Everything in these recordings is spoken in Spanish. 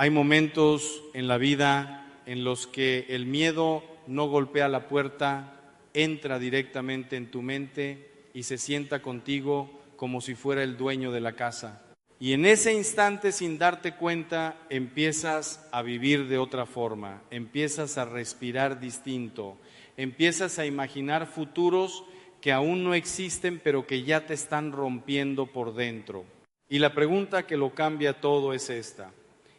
Hay momentos en la vida en los que el miedo no golpea la puerta, entra directamente en tu mente y se sienta contigo como si fuera el dueño de la casa. Y en ese instante, sin darte cuenta, empiezas a vivir de otra forma, empiezas a respirar distinto, empiezas a imaginar futuros que aún no existen, pero que ya te están rompiendo por dentro. Y la pregunta que lo cambia todo es esta: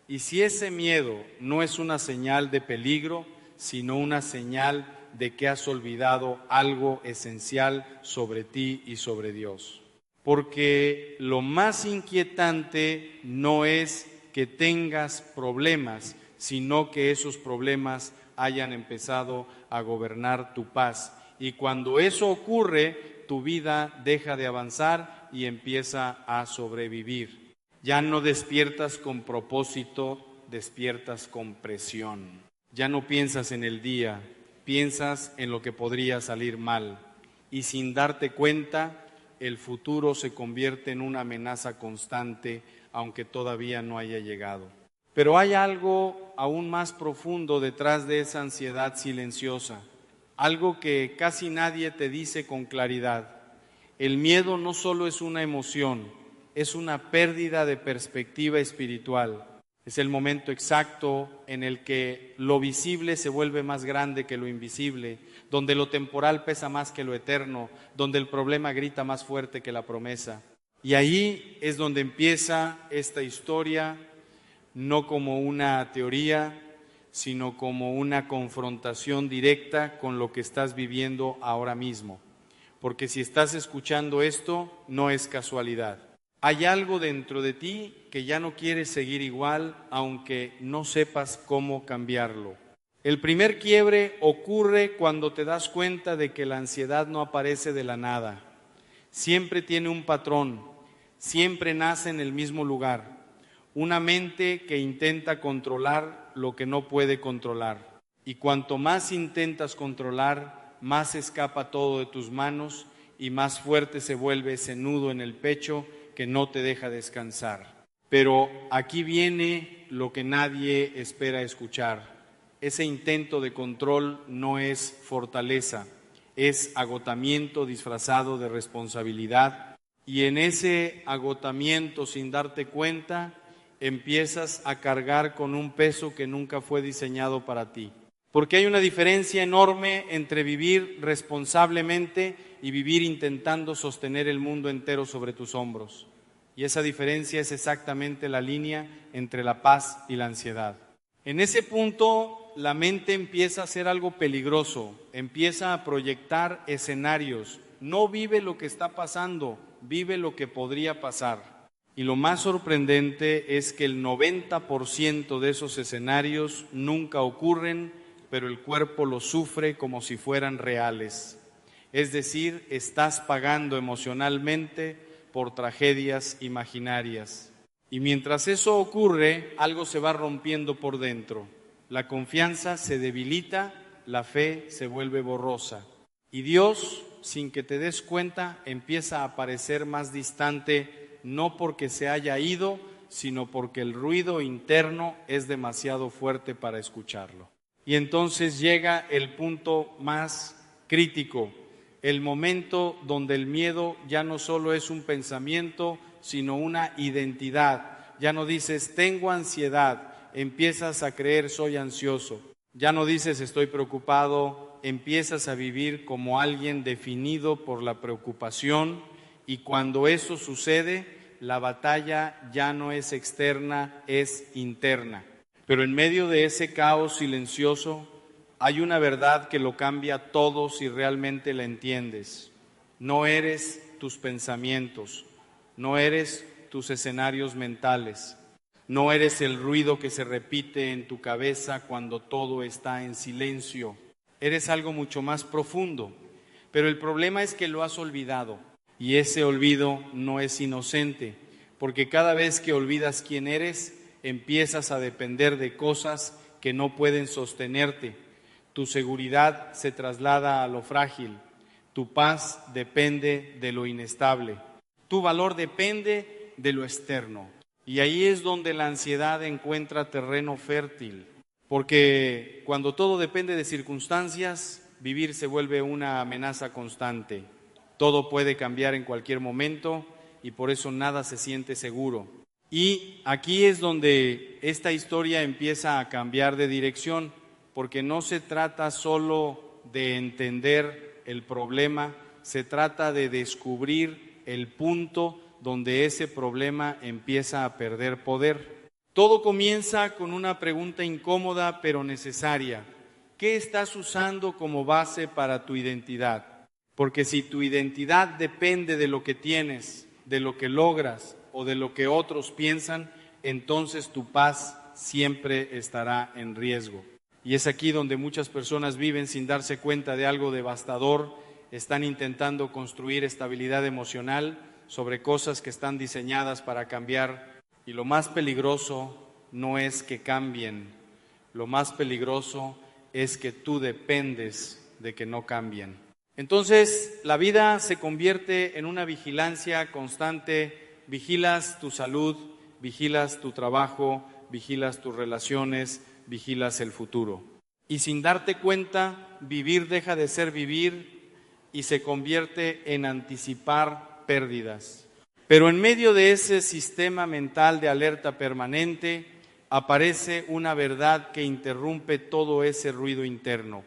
¿y si ese miedo no es una señal de peligro, sino una señal de que has olvidado algo esencial sobre ti y sobre Dios? Porque lo más inquietante no es que tengas problemas, sino que esos problemas hayan empezado a gobernar tu paz. Y cuando eso ocurre, tu vida deja de avanzar y empieza a sobrevivir. Ya no despiertas con propósito, despiertas con presión. Ya no piensas en el día, piensas en lo que podría salir mal. Y sin darte cuenta, el futuro se convierte en una amenaza constante, aunque todavía no haya llegado. Pero hay algo aún más profundo detrás de esa ansiedad silenciosa, algo que casi nadie te dice con claridad. El miedo no solo es una emoción, es una pérdida de perspectiva espiritual. Es el momento exacto en el que lo visible se vuelve más grande que lo invisible, donde lo temporal pesa más que lo eterno, donde el problema grita más fuerte que la promesa. Y ahí es donde empieza esta historia, no como una teoría, sino como una confrontación directa con lo que estás viviendo ahora mismo. Porque si estás escuchando esto, no es casualidad. Hay algo dentro de ti que ya no quiere seguir igual, aunque no sepas cómo cambiarlo. El primer quiebre ocurre cuando te das cuenta de que la ansiedad no aparece de la nada. Siempre tiene un patrón, siempre nace en el mismo lugar. Una mente que intenta controlar lo que no puede controlar. Y cuanto más intentas controlar, más escapa todo de tus manos y más fuerte se vuelve ese nudo en el pecho que no te deja descansar. Pero aquí viene lo que nadie espera escuchar. Ese intento de control no es fortaleza, es agotamiento disfrazado de responsabilidad. Y en ese agotamiento, sin darte cuenta, empiezas a cargar con un peso que nunca fue diseñado para ti. Porque hay una diferencia enorme entre vivir responsablemente y vivir intentando sostener el mundo entero sobre tus hombros. Y esa diferencia es exactamente la línea entre la paz y la ansiedad. En ese punto, la mente empieza a hacer algo peligroso, empieza a proyectar escenarios. No vive lo que está pasando, vive lo que podría pasar. Y lo más sorprendente es que el 90% de esos escenarios nunca ocurren, pero el cuerpo los sufre como si fueran reales. Es decir, estás pagando emocionalmente por tragedias imaginarias. Y mientras eso ocurre, algo se va rompiendo por dentro. La confianza se debilita, la fe se vuelve borrosa. Y Dios, sin que te des cuenta, empieza a aparecer más distante, no porque se haya ido, sino porque el ruido interno es demasiado fuerte para escucharlo. Y entonces llega el punto más crítico, el momento donde el miedo ya no solo es un pensamiento, sino una identidad. Ya no dices, tengo ansiedad, empiezas a creer, soy ansioso. Ya no dices, estoy preocupado, empiezas a vivir como alguien definido por la preocupación. Y cuando eso sucede, la batalla ya no es externa, es interna. Pero en medio de ese caos silencioso, hay una verdad que lo cambia todo si realmente la entiendes. No eres tus pensamientos, no eres tus escenarios mentales, no eres el ruido que se repite en tu cabeza cuando todo está en silencio. Eres algo mucho más profundo, pero el problema es que lo has olvidado y ese olvido no es inocente, porque cada vez que olvidas quién eres, empiezas a depender de cosas que no pueden sostenerte. Tu seguridad se traslada a lo frágil, tu paz depende de lo inestable, tu valor depende de lo externo. Y ahí es donde la ansiedad encuentra terreno fértil, porque cuando todo depende de circunstancias, vivir se vuelve una amenaza constante. Todo puede cambiar en cualquier momento y por eso nada se siente seguro. Y aquí es donde esta historia empieza a cambiar de dirección, porque no se trata solo de entender el problema, se trata de descubrir el punto donde ese problema empieza a perder poder. Todo comienza con una pregunta incómoda pero necesaria. ¿Qué estás usando como base para tu identidad? Porque si tu identidad depende de lo que tienes, de lo que logras o de lo que otros piensan, entonces tu paz siempre estará en riesgo. Y es aquí donde muchas personas viven sin darse cuenta de algo devastador, están intentando construir estabilidad emocional sobre cosas que están diseñadas para cambiar. Y lo más peligroso no es que cambien, lo más peligroso es que tú dependes de que no cambien. Entonces, la vida se convierte en una vigilancia constante. Vigilas tu salud, vigilas tu trabajo, vigilas tus relaciones, vigilas el futuro. Y sin darte cuenta, vivir deja de ser vivir y se convierte en anticipar pérdidas. Pero en medio de ese sistema mental de alerta permanente, aparece una verdad que interrumpe todo ese ruido interno.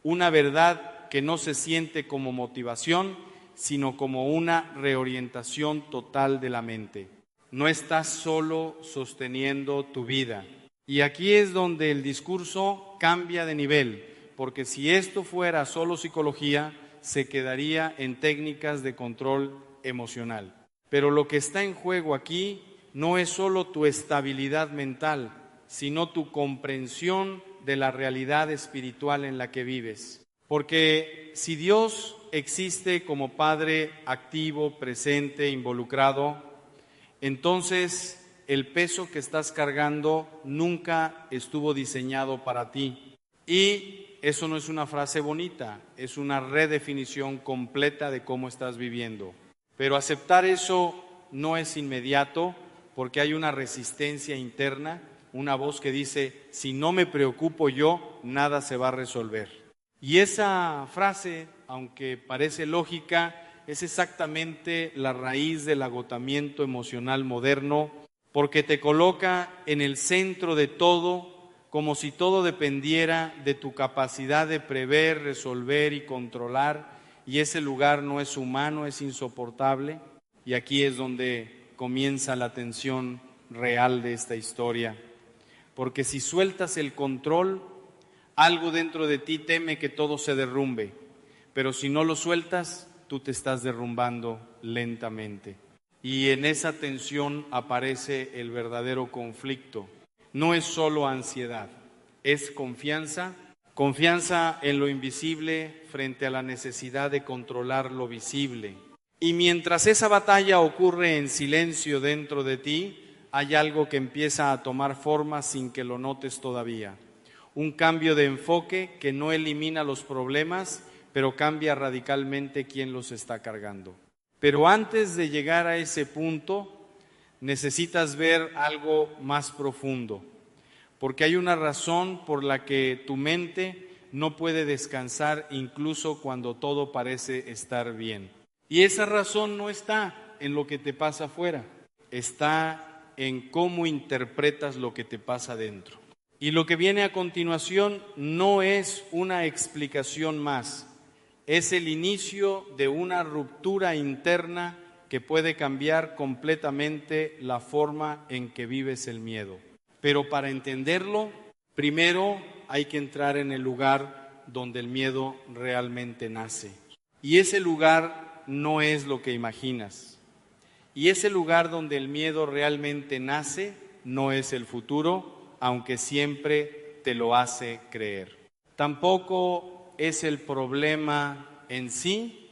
Una verdad que no se siente como motivación, sino como una reorientación total de la mente. No estás solo sosteniendo tu vida. Y aquí es donde el discurso cambia de nivel, porque si esto fuera solo psicología, se quedaría en técnicas de control emocional. Pero lo que está en juego aquí no es solo tu estabilidad mental, sino tu comprensión de la realidad espiritual en la que vives. Porque si Dios existe como Padre activo, presente, involucrado, entonces el peso que estás cargando nunca estuvo diseñado para ti. Y eso no es una frase bonita, es una redefinición completa de cómo estás viviendo. Pero aceptar eso no es inmediato, porque hay una resistencia interna, una voz que dice, si no me preocupo yo, nada se va a resolver. Y esa frase, aunque parece lógica, es exactamente la raíz del agotamiento emocional moderno, porque te coloca en el centro de todo, como si todo dependiera de tu capacidad de prever, resolver y controlar, y ese lugar no es humano, es insoportable. Y aquí es donde comienza la tensión real de esta historia, porque si sueltas el control, algo dentro de ti teme que todo se derrumbe, pero si no lo sueltas, tú te estás derrumbando lentamente. Y en esa tensión aparece el verdadero conflicto. No es solo ansiedad, es confianza, confianza en lo invisible frente a la necesidad de controlar lo visible. Y mientras esa batalla ocurre en silencio dentro de ti, hay algo que empieza a tomar forma sin que lo notes todavía. Un cambio de enfoque que no elimina los problemas, pero cambia radicalmente quién los está cargando. Pero antes de llegar a ese punto, necesitas ver algo más profundo, porque hay una razón por la que tu mente no puede descansar incluso cuando todo parece estar bien. Y esa razón no está en lo que te pasa afuera, está en cómo interpretas lo que te pasa dentro. Y lo que viene a continuación no es una explicación más, es el inicio de una ruptura interna que puede cambiar completamente la forma en que vives el miedo. Pero para entenderlo, primero hay que entrar en el lugar donde el miedo realmente nace. Y ese lugar no es lo que imaginas. Y ese lugar donde el miedo realmente nace no es el futuro, aunque siempre te lo hace creer. Tampoco es el problema en sí,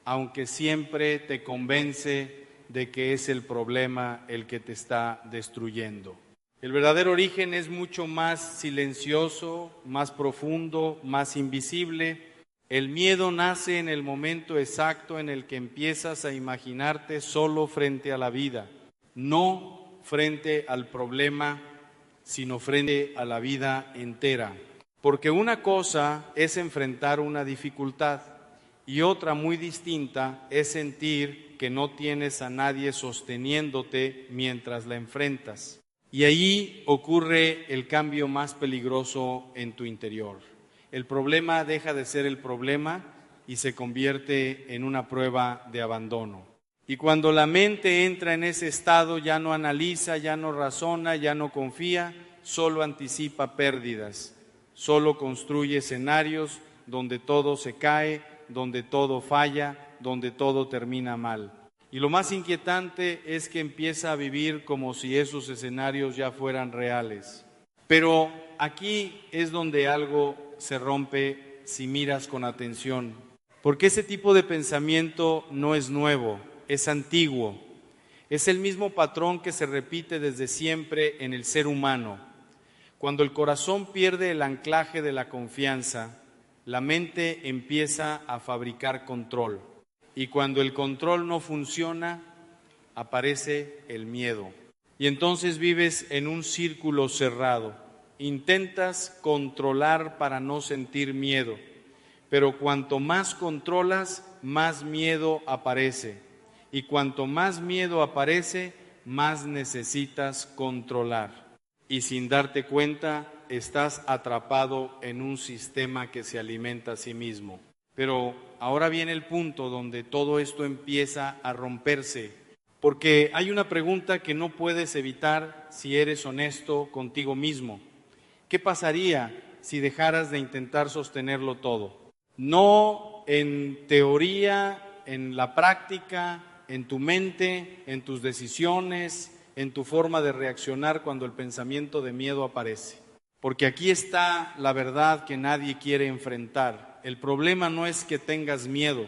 aunque siempre te convence de que es el problema el que te está destruyendo. El verdadero origen es mucho más silencioso, más profundo, más invisible. El miedo nace en el momento exacto en el que empiezas a imaginarte solo frente a la vida, no frente al problema, sino frente a la vida entera. Porque una cosa es enfrentar una dificultad y otra muy distinta es sentir que no tienes a nadie sosteniéndote mientras la enfrentas. Y ahí ocurre el cambio más peligroso en tu interior. El problema deja de ser el problema y se convierte en una prueba de abandono. Y cuando la mente entra en ese estado, ya no analiza, ya no razona, ya no confía, solo anticipa pérdidas, solo construye escenarios donde todo se cae, donde todo falla, donde todo termina mal. Y lo más inquietante es que empieza a vivir como si esos escenarios ya fueran reales. Pero aquí es donde algo se rompe si miras con atención, porque ese tipo de pensamiento no es nuevo, es antiguo. Es el mismo patrón que se repite desde siempre en el ser humano. Cuando el corazón pierde el anclaje de la confianza, la mente empieza a fabricar control. Y cuando el control no funciona, aparece el miedo. Y entonces vives en un círculo cerrado. Intentas controlar para no sentir miedo, pero cuanto más controlas, más miedo aparece. Y cuanto más miedo aparece, más necesitas controlar. Y sin darte cuenta, estás atrapado en un sistema que se alimenta a sí mismo. Pero ahora viene el punto donde todo esto empieza a romperse, porque hay una pregunta que no puedes evitar si eres honesto contigo mismo. ¿Qué pasaría si dejaras de intentar sostenerlo todo? No en teoría, en la práctica, en tu mente, en tus decisiones, en tu forma de reaccionar cuando el pensamiento de miedo aparece. Porque aquí está la verdad que nadie quiere enfrentar. El problema no es que tengas miedo,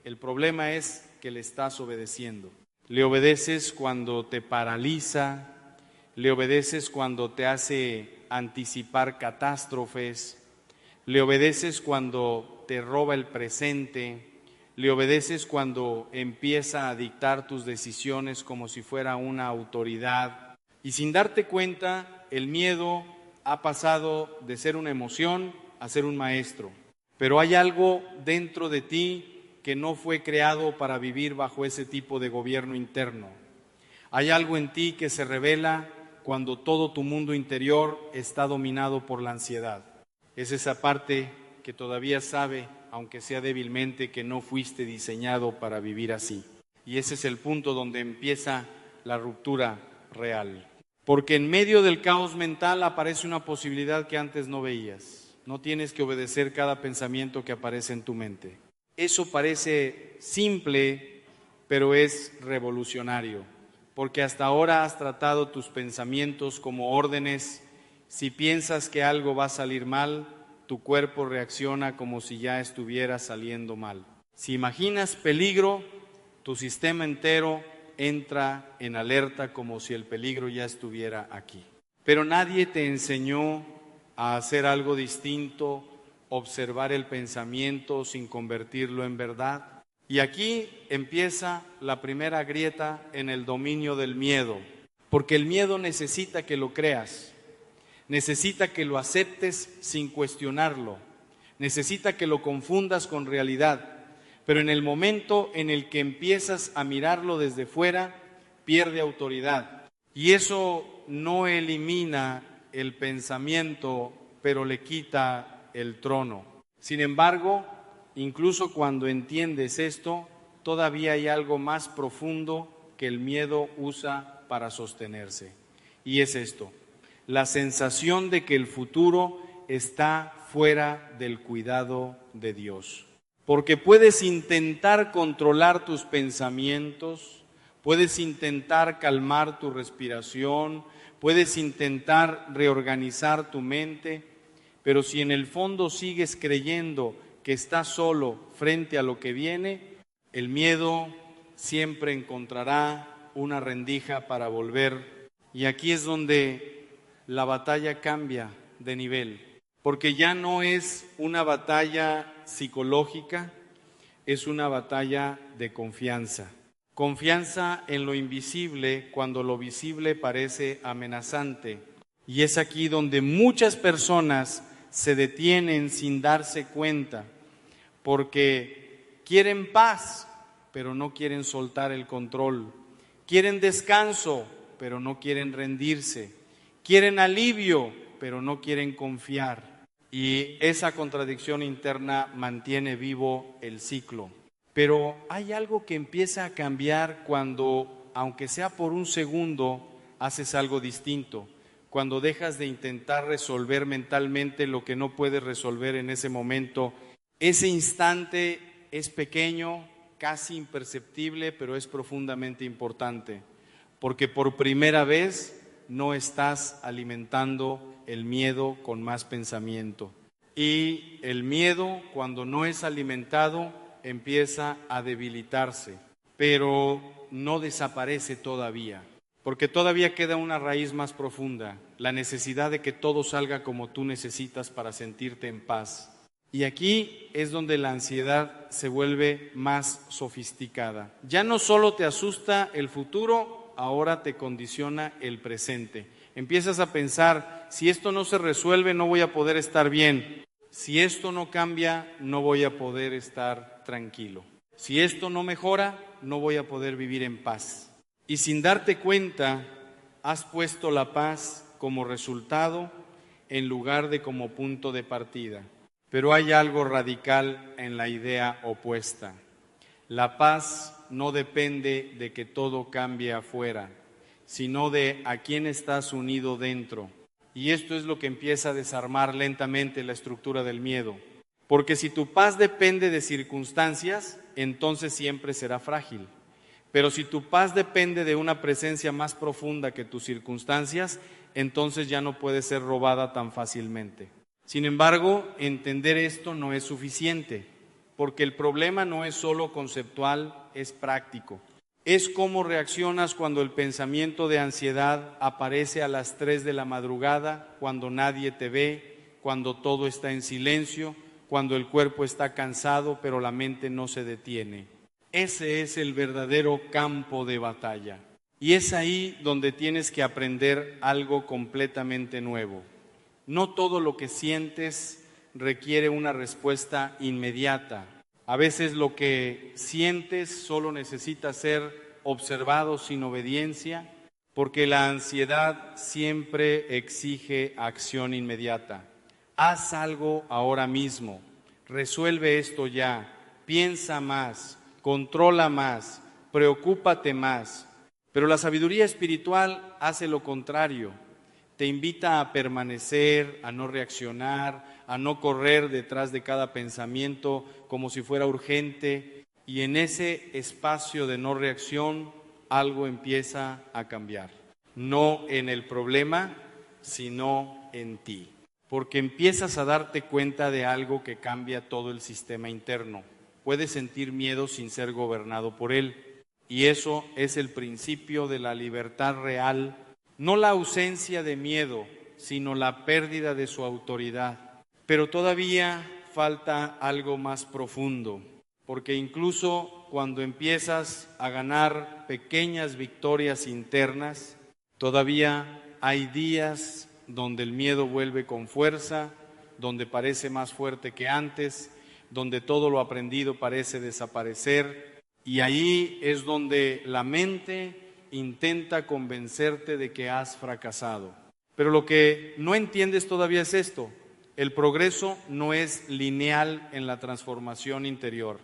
el problema es que le estás obedeciendo. Le obedeces cuando te paraliza, le obedeces cuando te hace anticipar catástrofes, le obedeces cuando te roba el presente, le obedeces cuando empieza a dictar tus decisiones como si fuera una autoridad. Y sin darte cuenta, el miedo ha pasado de ser una emoción a ser un maestro. Pero hay algo dentro de ti que no fue creado para vivir bajo ese tipo de gobierno interno. Hay algo en ti que se revela cuando todo tu mundo interior está dominado por la ansiedad. Es esa parte que todavía sabe, aunque sea débilmente, que no fuiste diseñado para vivir así. Y ese es el punto donde empieza la ruptura real. Porque en medio del caos mental aparece una posibilidad que antes no veías. No tienes que obedecer cada pensamiento que aparece en tu mente. Eso parece simple, pero es revolucionario. Porque hasta ahora has tratado tus pensamientos como órdenes. Si piensas que algo va a salir mal, tu cuerpo reacciona como si ya estuviera saliendo mal. Si imaginas peligro, tu sistema entero entra en alerta como si el peligro ya estuviera aquí. Pero nadie te enseñó a hacer algo distinto, observar el pensamiento sin convertirlo en verdad. Y aquí empieza la primera grieta en el dominio del miedo, porque el miedo necesita que lo creas, necesita que lo aceptes sin cuestionarlo, necesita que lo confundas con realidad. Pero en el momento en el que empiezas a mirarlo desde fuera, pierde autoridad. Y eso no elimina el pensamiento, pero le quita el trono. Sin embargo, incluso cuando entiendes esto, todavía hay algo más profundo que el miedo usa para sostenerse. Y es esto: la sensación de que el futuro está fuera del cuidado de Dios. Porque puedes intentar controlar tus pensamientos, puedes intentar calmar tu respiración, puedes intentar reorganizar tu mente, pero si en el fondo sigues creyendo que estás solo frente a lo que viene, el miedo siempre encontrará una rendija para volver. Y aquí es donde la batalla cambia de nivel, porque ya no es una batalla psicológica, es una batalla de confianza. Confianza en lo invisible cuando lo visible parece amenazante. Y es aquí donde muchas personas se detienen sin darse cuenta, porque quieren paz, pero no quieren soltar el control. Quieren descanso, pero no quieren rendirse. Quieren alivio, pero no quieren confiar. Y esa contradicción interna mantiene vivo el ciclo. Pero hay algo que empieza a cambiar cuando, aunque sea por un segundo, haces algo distinto. Cuando dejas de intentar resolver mentalmente lo que no puedes resolver en ese momento. Ese instante es pequeño, casi imperceptible, pero es profundamente importante. Porque por primera vez no estás alimentando el miedo con más pensamiento. Y el miedo, cuando no es alimentado, empieza a debilitarse, pero no desaparece todavía, porque todavía queda una raíz más profunda, la necesidad de que todo salga como tú necesitas para sentirte en paz. Y aquí es donde la ansiedad se vuelve más sofisticada. Ya no solo te asusta el futuro, ahora te condiciona el presente. Empiezas a pensar, si esto no se resuelve, no voy a poder estar bien. Si esto no cambia, no voy a poder estar tranquilo. Si esto no mejora, no voy a poder vivir en paz. Y sin darte cuenta, has puesto la paz como resultado en lugar de como punto de partida. Pero hay algo radical en la idea opuesta. La paz no depende de que todo cambie afuera, sino de a quién estás unido dentro. Y esto es lo que empieza a desarmar lentamente la estructura del miedo. Porque si tu paz depende de circunstancias, entonces siempre será frágil. Pero si tu paz depende de una presencia más profunda que tus circunstancias, entonces ya no puede ser robada tan fácilmente. Sin embargo, entender esto no es suficiente, porque el problema no es solo conceptual, es práctico. Es cómo reaccionas cuando el pensamiento de ansiedad aparece a las 3 de la madrugada, cuando nadie te ve, cuando todo está en silencio, cuando el cuerpo está cansado, pero la mente no se detiene. Ese es el verdadero campo de batalla. Y es ahí donde tienes que aprender algo completamente nuevo. No todo lo que sientes requiere una respuesta inmediata. A veces lo que sientes solo necesita ser observado sin obediencia, porque la ansiedad siempre exige acción inmediata. Haz algo ahora mismo, resuelve esto ya, piensa más, controla más, preocúpate más. Pero la sabiduría espiritual hace lo contrario. Te invita a permanecer, a no reaccionar, a no correr detrás de cada pensamiento como si fuera urgente. Y en ese espacio de no reacción, algo empieza a cambiar. No en el problema, sino en ti. Porque empiezas a darte cuenta de algo que cambia todo el sistema interno. Puedes sentir miedo sin ser gobernado por él. Y eso es el principio de la libertad real. No la ausencia de miedo, sino la pérdida de su autoridad. Pero todavía falta algo más profundo, porque incluso cuando empiezas a ganar pequeñas victorias internas, todavía hay días donde el miedo vuelve con fuerza, donde parece más fuerte que antes, donde todo lo aprendido parece desaparecer, y ahí es donde la mente intenta convencerte de que has fracasado. Pero lo que no entiendes todavía es esto: el progreso no es lineal en la transformación interior,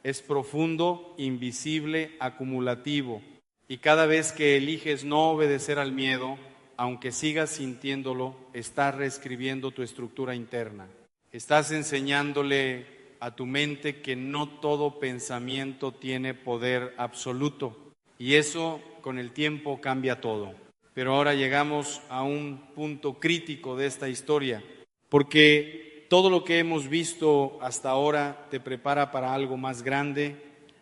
es profundo, invisible, acumulativo, y cada vez que eliges no obedecer al miedo, aunque sigas sintiéndolo, estás reescribiendo tu estructura interna, estás enseñándole a tu mente que no todo pensamiento tiene poder absoluto, y eso con el tiempo cambia todo. Pero ahora llegamos a un punto crítico de esta historia, porque todo lo que hemos visto hasta ahora te prepara para algo más grande,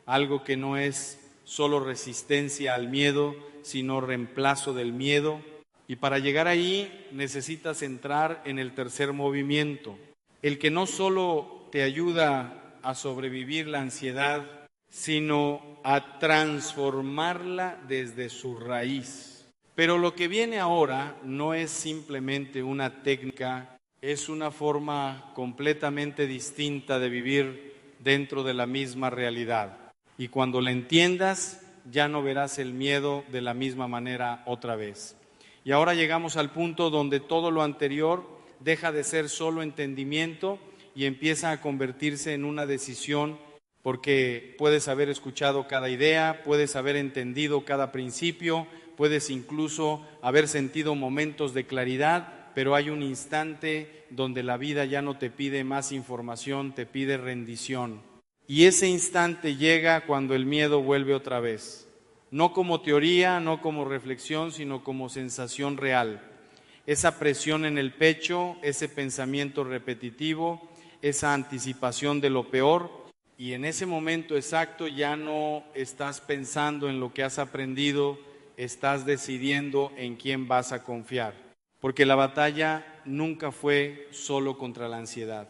algo que no es solo resistencia al miedo, sino reemplazo del miedo. Y para llegar ahí necesitas entrar en el tercer movimiento, el que no solo te ayuda a sobrevivir la ansiedad, sino a transformarla desde su raíz. Pero lo que viene ahora no es simplemente una técnica, es una forma completamente distinta de vivir dentro de la misma realidad. Y cuando la entiendas, ya no verás el miedo de la misma manera otra vez. Y ahora llegamos al punto donde todo lo anterior deja de ser solo entendimiento y empieza a convertirse en una decisión, porque puedes haber escuchado cada idea, puedes haber entendido cada principio, puedes incluso haber sentido momentos de claridad, pero hay un instante donde la vida ya no te pide más información, te pide rendición. Y ese instante llega cuando el miedo vuelve otra vez, no como teoría, no como reflexión, sino como sensación real. Esa presión en el pecho, ese pensamiento repetitivo, esa anticipación de lo peor, y en ese momento exacto ya no estás pensando en lo que has aprendido, estás decidiendo en quién vas a confiar. Porque la batalla nunca fue solo contra la ansiedad.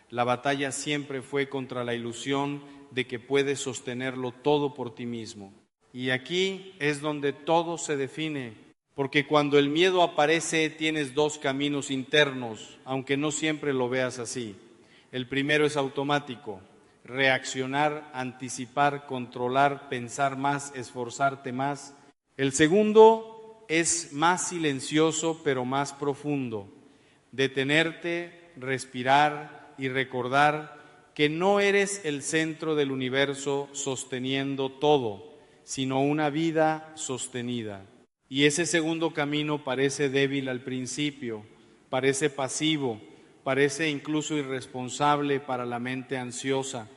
La batalla siempre fue contra la ilusión de que puedes sostenerlo todo por ti mismo. Y aquí es donde todo se define, porque cuando el miedo aparece tienes dos caminos internos, aunque no siempre lo veas así. El primero es automático, reaccionar, anticipar, controlar, pensar más, esforzarte más. El segundo es más silencioso pero más profundo, detenerte, respirar y recordar que no eres el centro del universo sosteniendo todo, sino una vida sostenida. Y ese segundo camino parece débil al principio, parece pasivo, parece incluso irresponsable para la mente ansiosa,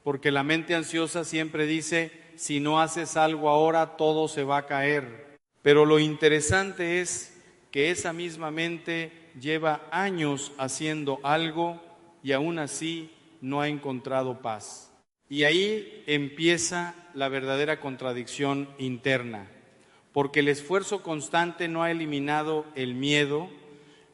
porque la mente ansiosa siempre dice, si no haces algo ahora, todo se va a caer. Pero lo interesante es que esa misma mente lleva años haciendo algo y aún así no ha encontrado paz. Y ahí empieza la verdadera contradicción interna, porque el esfuerzo constante no ha eliminado el miedo,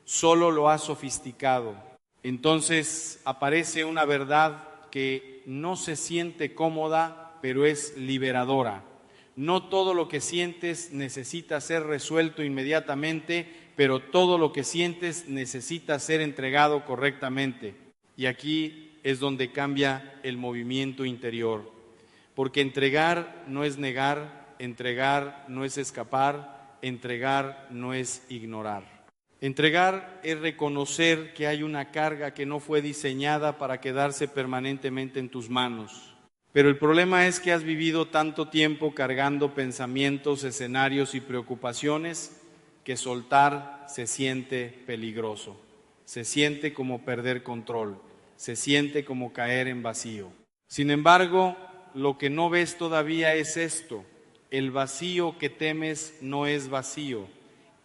solo lo ha sofisticado. Entonces aparece una verdad que no se siente cómoda, pero es liberadora. No todo lo que sientes necesita ser resuelto inmediatamente, pero todo lo que sientes necesita ser entregado correctamente. Y aquí es donde cambia el movimiento interior, porque entregar no es negar, entregar no es escapar, entregar no es ignorar. Entregar es reconocer que hay una carga que no fue diseñada para quedarse permanentemente en tus manos. Pero el problema es que has vivido tanto tiempo cargando pensamientos, escenarios y preocupaciones que soltar se siente peligroso, se siente como perder control, se siente como caer en vacío. Sin embargo, lo que no ves todavía es esto: el vacío que temes no es vacío,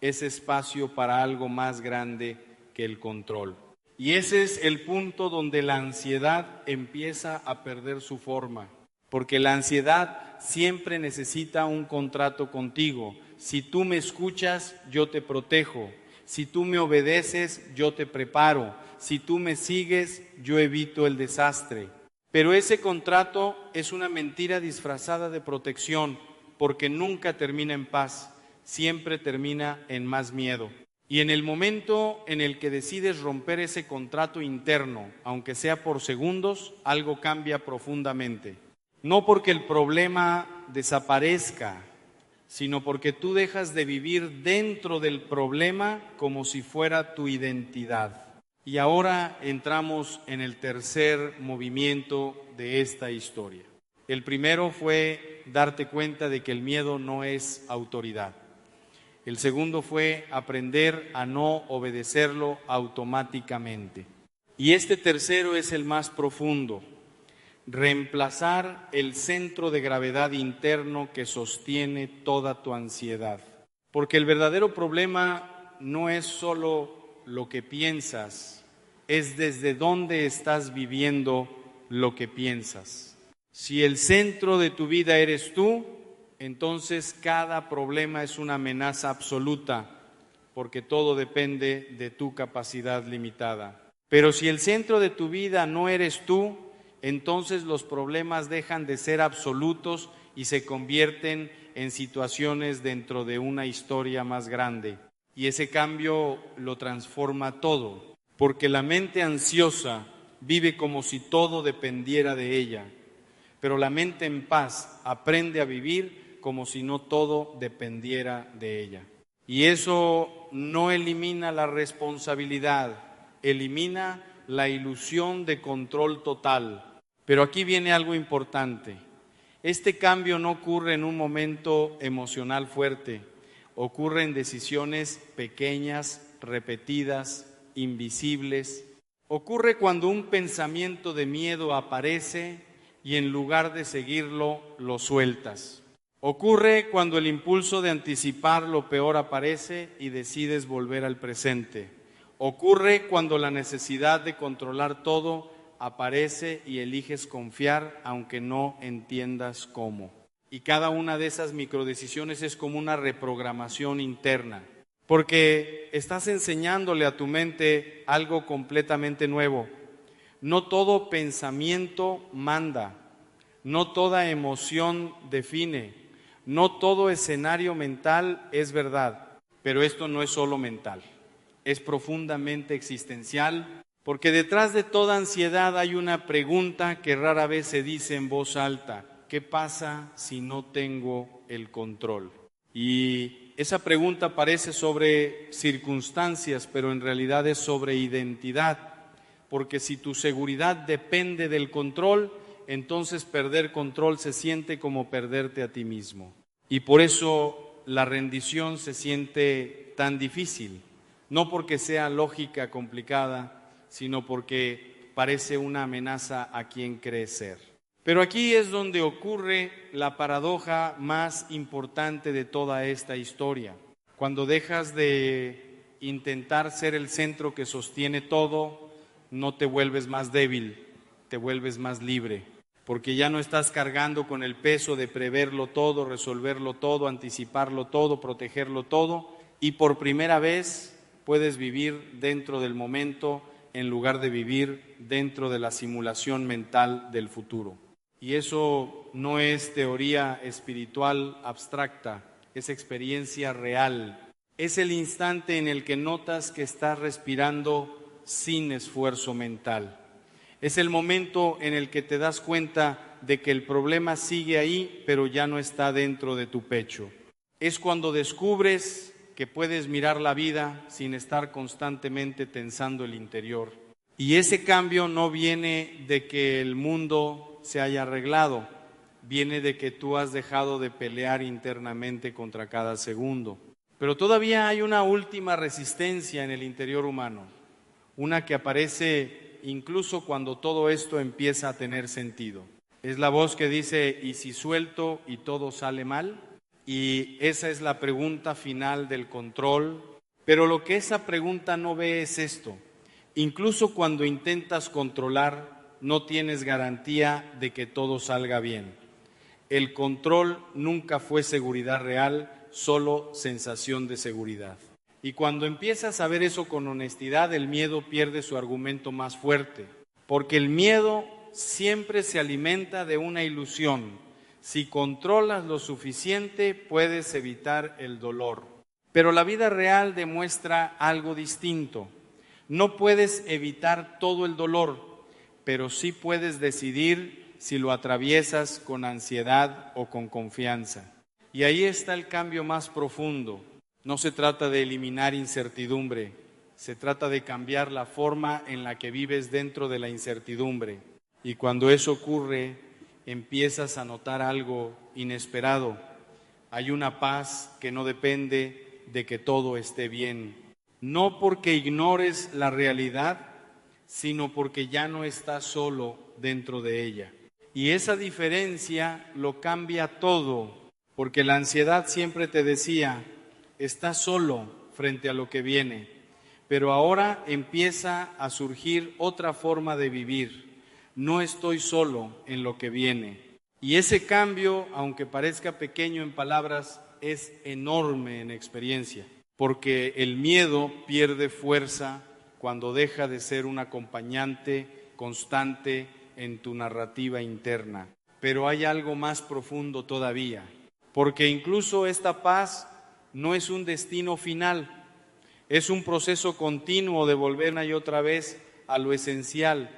es espacio para algo más grande que el control. Y ese es el punto donde la ansiedad empieza a perder su forma, porque la ansiedad siempre necesita un contrato contigo. Si tú me escuchas, yo te protejo. Si tú me obedeces, yo te preparo. Si tú me sigues, yo evito el desastre. Pero ese contrato es una mentira disfrazada de protección, porque nunca termina en paz, siempre termina en más miedo. Y en el momento en el que decides romper ese contrato interno, aunque sea por segundos, algo cambia profundamente. No porque el problema desaparezca, sino porque tú dejas de vivir dentro del problema como si fuera tu identidad. Y ahora entramos en el tercer movimiento de esta historia. El primero fue darte cuenta de que el miedo no es autoridad. El segundo fue aprender a no obedecerlo automáticamente. Y este tercero es el más profundo: reemplazar el centro de gravedad interno que sostiene toda tu ansiedad. Porque el verdadero problema no es solo lo que piensas, es desde dónde estás viviendo lo que piensas. Si el centro de tu vida eres tú, entonces cada problema es una amenaza absoluta, porque todo depende de tu capacidad limitada. Pero si el centro de tu vida no eres tú, entonces los problemas dejan de ser absolutos y se convierten en situaciones dentro de una historia más grande. Y ese cambio lo transforma todo, porque la mente ansiosa vive como si todo dependiera de ella, pero la mente en paz aprende a vivir como si no todo dependiera de ella. Y eso no elimina la responsabilidad, elimina la ilusión de control total. Pero aquí viene algo importante. Este cambio no ocurre en un momento emocional fuerte, ocurre en decisiones pequeñas, repetidas, invisibles. Ocurre cuando un pensamiento de miedo aparece y en lugar de seguirlo, lo sueltas. Ocurre cuando el impulso de anticipar lo peor aparece y decides volver al presente. Ocurre cuando la necesidad de controlar todo aparece y eliges confiar aunque no entiendas cómo. Y cada una de esas microdecisiones es como una reprogramación interna, porque estás enseñándole a tu mente algo completamente nuevo. No todo pensamiento manda, no toda emoción define, no todo escenario mental es verdad, pero esto no es solo mental, es profundamente existencial, porque detrás de toda ansiedad hay una pregunta que rara vez se dice en voz alta: ¿qué pasa si no tengo el control? Y esa pregunta parece sobre circunstancias, pero en realidad es sobre identidad, porque si tu seguridad depende del control, entonces perder control se siente como perderte a ti mismo. Y por eso la rendición se siente tan difícil, no porque sea lógica complicada, sino porque parece una amenaza a quien crees ser. Pero aquí es donde ocurre la paradoja más importante de toda esta historia. Cuando dejas de intentar ser el centro que sostiene todo, no te vuelves más débil, te vuelves más libre, porque ya no estás cargando con el peso de preverlo todo, resolverlo todo, anticiparlo todo, protegerlo todo, y por primera vez puedes vivir dentro del momento en lugar de vivir dentro de la simulación mental del futuro. Y eso no es teoría espiritual abstracta, es experiencia real. Es el instante en el que notas que estás respirando sin esfuerzo mental. Es el momento en el que te das cuenta de que el problema sigue ahí, pero ya no está dentro de tu pecho. Es cuando descubres que puedes mirar la vida sin estar constantemente tensando el interior. Y ese cambio no viene de que el mundo se haya arreglado, viene de que tú has dejado de pelear internamente contra cada segundo. Pero todavía hay una última resistencia en el interior humano, una que aparece incluso cuando todo esto empieza a tener sentido. Es la voz que dice: ¿y si suelto y todo sale mal? Y esa es la pregunta final del control. Pero lo que esa pregunta no ve es esto: incluso cuando intentas controlar, no tienes garantía de que todo salga bien. El control nunca fue seguridad real, solo sensación de seguridad. Y cuando empiezas a ver eso con honestidad, el miedo pierde su argumento más fuerte, porque el miedo siempre se alimenta de una ilusión. Si controlas lo suficiente, puedes evitar el dolor. Pero la vida real demuestra algo distinto. No puedes evitar todo el dolor, pero sí puedes decidir si lo atraviesas con ansiedad o con confianza. Y ahí está el cambio más profundo. No se trata de eliminar incertidumbre, se trata de cambiar la forma en la que vives dentro de la incertidumbre. Y cuando eso ocurre, empiezas a notar algo inesperado. Hay una paz que no depende de que todo esté bien. No porque ignores la realidad, sino porque ya no estás solo dentro de ella. Y esa diferencia lo cambia todo, porque la ansiedad siempre te decía: estás solo frente a lo que viene. Pero ahora empieza a surgir otra forma de vivir. No estoy solo en lo que viene. Y ese cambio, aunque parezca pequeño en palabras, es enorme en experiencia, porque el miedo pierde fuerza cuando deja de ser un acompañante constante en tu narrativa interna. Pero hay algo más profundo todavía, porque incluso esta paz no es un destino final, es un proceso continuo de volver una y otra vez a lo esencial,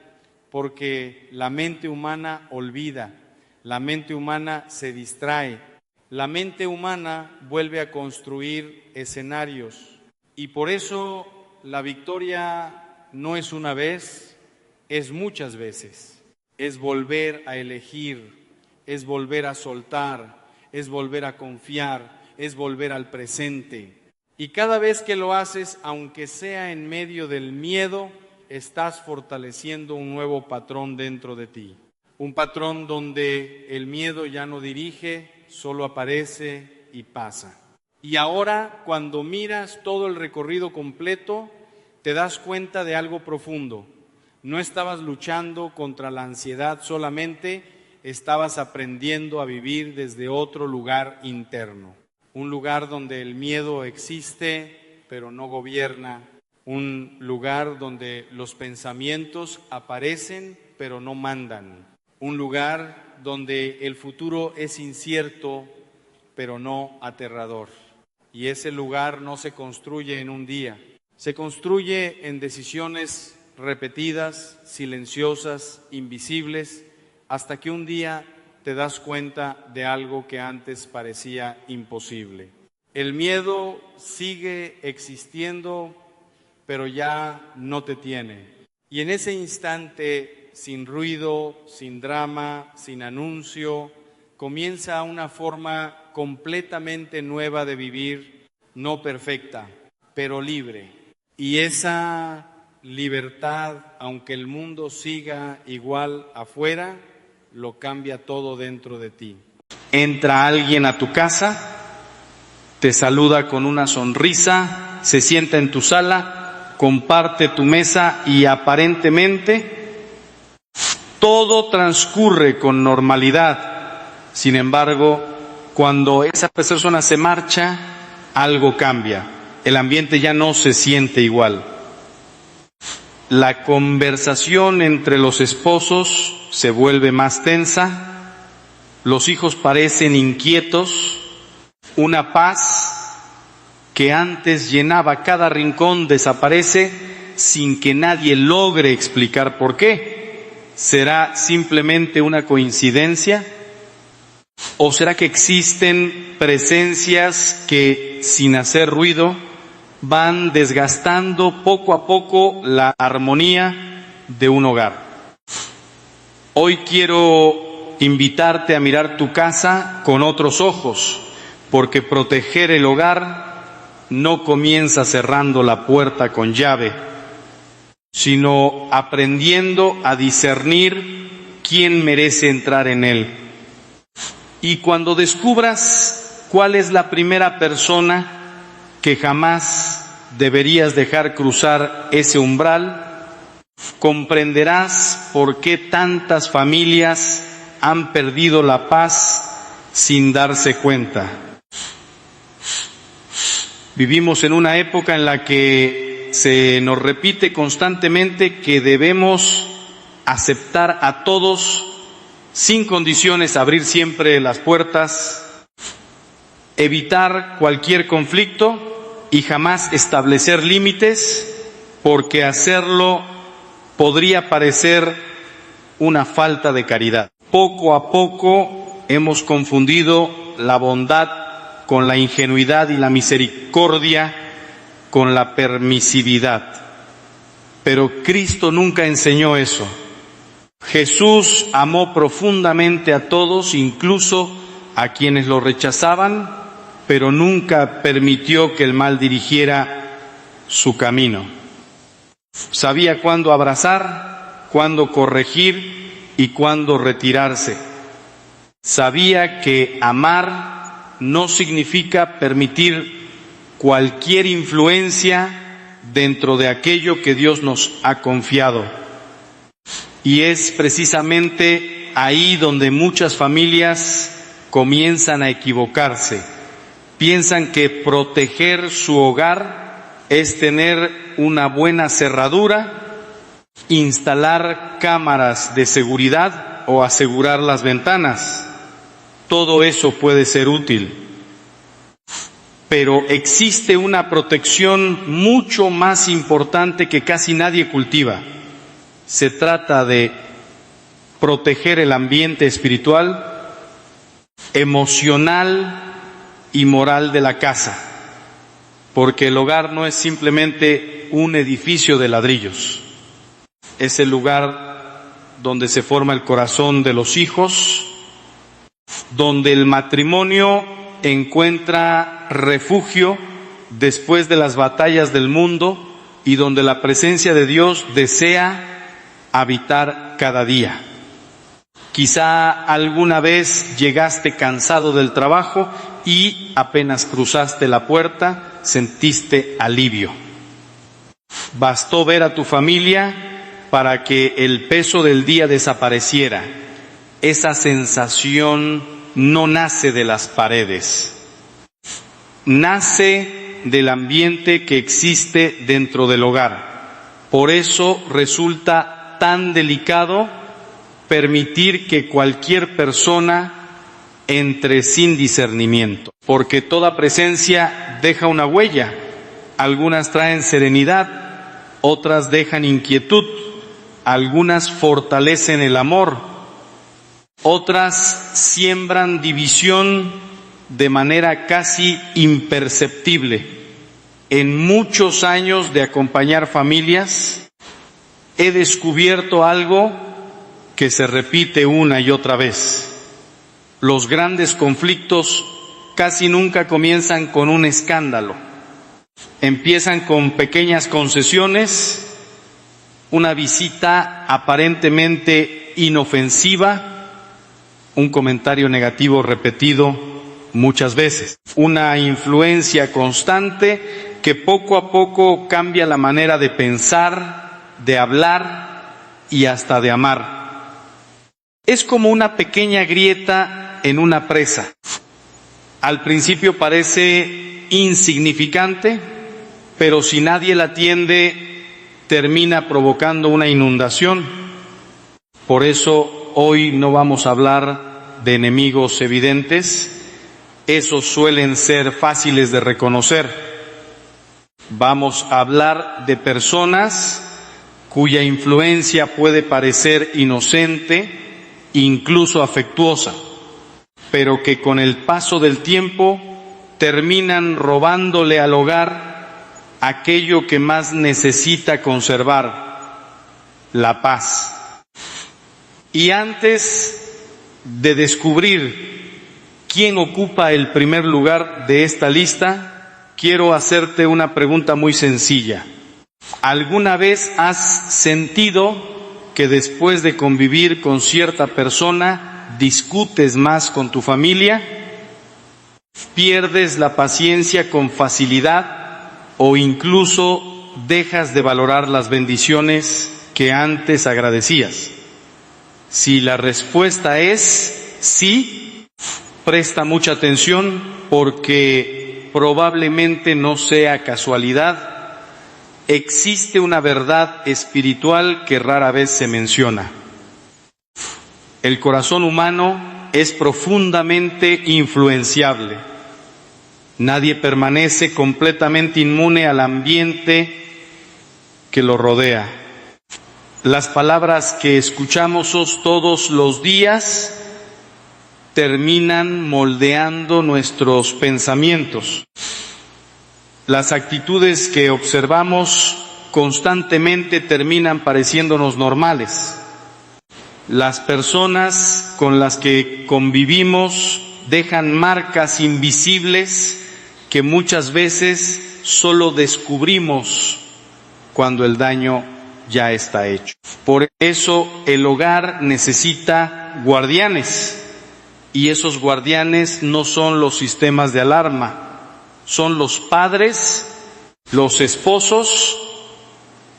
porque la mente humana olvida, la mente humana se distrae, la mente humana vuelve a construir escenarios, y por eso la victoria no es una vez, es muchas veces. Es volver a elegir, es volver a soltar, es volver a confiar, es volver al presente. Y cada vez que lo haces, aunque sea en medio del miedo, estás fortaleciendo un nuevo patrón dentro de ti. Un patrón donde el miedo ya no dirige, solo aparece y pasa. Y ahora, cuando miras todo el recorrido completo, te das cuenta de algo profundo. No estabas luchando contra la ansiedad solamente, estabas aprendiendo a vivir desde otro lugar interno. Un lugar donde el miedo existe, pero no gobierna. Un lugar donde los pensamientos aparecen, pero no mandan. Un lugar donde el futuro es incierto, pero no aterrador. Y ese lugar no se construye en un día. Se construye en decisiones repetidas, silenciosas, invisibles, hasta que un día te das cuenta de algo que antes parecía imposible. El miedo sigue existiendo, pero ya no te tiene. Y en ese instante, sin ruido, sin drama, sin anuncio, comienza una forma completamente nueva de vivir, no perfecta, pero libre. Y esa libertad, aunque el mundo siga igual afuera, lo cambia todo dentro de ti. Entra alguien a tu casa, te saluda con una sonrisa, se sienta en tu sala, comparte tu mesa y aparentemente todo transcurre con normalidad. Sin embargo, cuando esa persona se marcha, algo cambia. El ambiente ya no se siente igual. La conversación entre los esposos se vuelve más tensa, los hijos parecen inquietos, una paz que antes llenaba cada rincón desaparece sin que nadie logre explicar por qué. ¿Será simplemente una coincidencia? ¿O será que existen presencias que, sin hacer ruido, van desgastando poco a poco la armonía de un hogar? Hoy quiero invitarte a mirar tu casa con otros ojos, porque proteger el hogar no comienza cerrando la puerta con llave, sino aprendiendo a discernir quién merece entrar en él. Y cuando descubras cuál es la primera persona que jamás deberías dejar cruzar ese umbral, comprenderás por qué tantas familias han perdido la paz sin darse cuenta. Vivimos en una época en la que se nos repite constantemente que debemos aceptar a todos sin condiciones, abrir siempre las puertas, evitar cualquier conflicto y jamás establecer límites, porque hacerlo podría parecer una falta de caridad. Poco a poco hemos confundido la bondad con la ingenuidad y la misericordia con la permisividad. Pero Cristo nunca enseñó eso. Jesús amó profundamente a todos, incluso a quienes lo rechazaban, pero nunca permitió que el mal dirigiera su camino. Sabía cuándo abrazar, cuándo corregir y cuándo retirarse. Sabía que amar no significa permitir cualquier influencia dentro de aquello que Dios nos ha confiado. Y es precisamente ahí donde muchas familias comienzan a equivocarse. Piensan que proteger su hogar es tener una buena cerradura instalar cámaras de seguridad o asegurar las ventanas. Todo eso puede ser útil. Pero existe una protección mucho más importante que casi nadie cultiva. Se trata de proteger el ambiente espiritual, emocional y moral de la casa, porque el hogar no es simplemente un edificio de ladrillos, es el lugar donde se forma el corazón de los hijos, donde el matrimonio encuentra refugio después de las batallas del mundo y donde la presencia de Dios desea habitar cada día. Quizá alguna vez llegaste cansado del trabajo y apenas cruzaste la puerta, sentiste alivio. Bastó ver a tu familia para que el peso del día desapareciera. Esa sensación no nace de las paredes, nace del ambiente que existe dentro del hogar. Por eso resulta tan delicado permitir que cualquier persona entre sin discernimiento, porque toda presencia deja una huella. Algunas traen serenidad, otras dejan inquietud, algunas fortalecen el amor, otras siembran división de manera casi imperceptible. En muchos años de acompañar familias, he descubierto algo que se repite una y otra vez. Los grandes conflictos casi nunca comienzan con un escándalo. Empiezan con pequeñas concesiones, una visita aparentemente inofensiva, un comentario negativo repetido muchas veces, una influencia constante que poco a poco cambia la manera de pensar, de hablar y hasta de amar. Es como una pequeña grieta en una presa. Al principio parece insignificante, pero si nadie la atiende, termina provocando una inundación. Por eso hoy no vamos a hablar de enemigos evidentes, esos suelen ser fáciles de reconocer. Vamos a hablar de personas cuya influencia puede parecer inocente, incluso afectuosa, pero que con el paso del tiempo terminan robándole al hogar aquello que más necesita conservar, la paz. Y antes de descubrir quién ocupa el primer lugar de esta lista, quiero hacerte una pregunta muy sencilla. ¿Alguna vez has sentido que después de convivir con cierta persona discutes más con tu familia? ¿Pierdes la paciencia con facilidad o incluso dejas de valorar las bendiciones que antes agradecías? Si la respuesta es sí, presta mucha atención porque probablemente no sea casualidad. Existe una verdad espiritual que rara vez se menciona. El corazón humano es profundamente influenciable. Nadie permanece completamente inmune al ambiente que lo rodea. Las palabras que escuchamos todos los días terminan moldeando nuestros pensamientos. Las actitudes que observamos constantemente terminan pareciéndonos normales. Las personas con las que convivimos dejan marcas invisibles que muchas veces solo descubrimos cuando el daño ya está hecho. Por eso el hogar necesita guardianes, y esos guardianes no son los sistemas de alarma. Son los padres, los esposos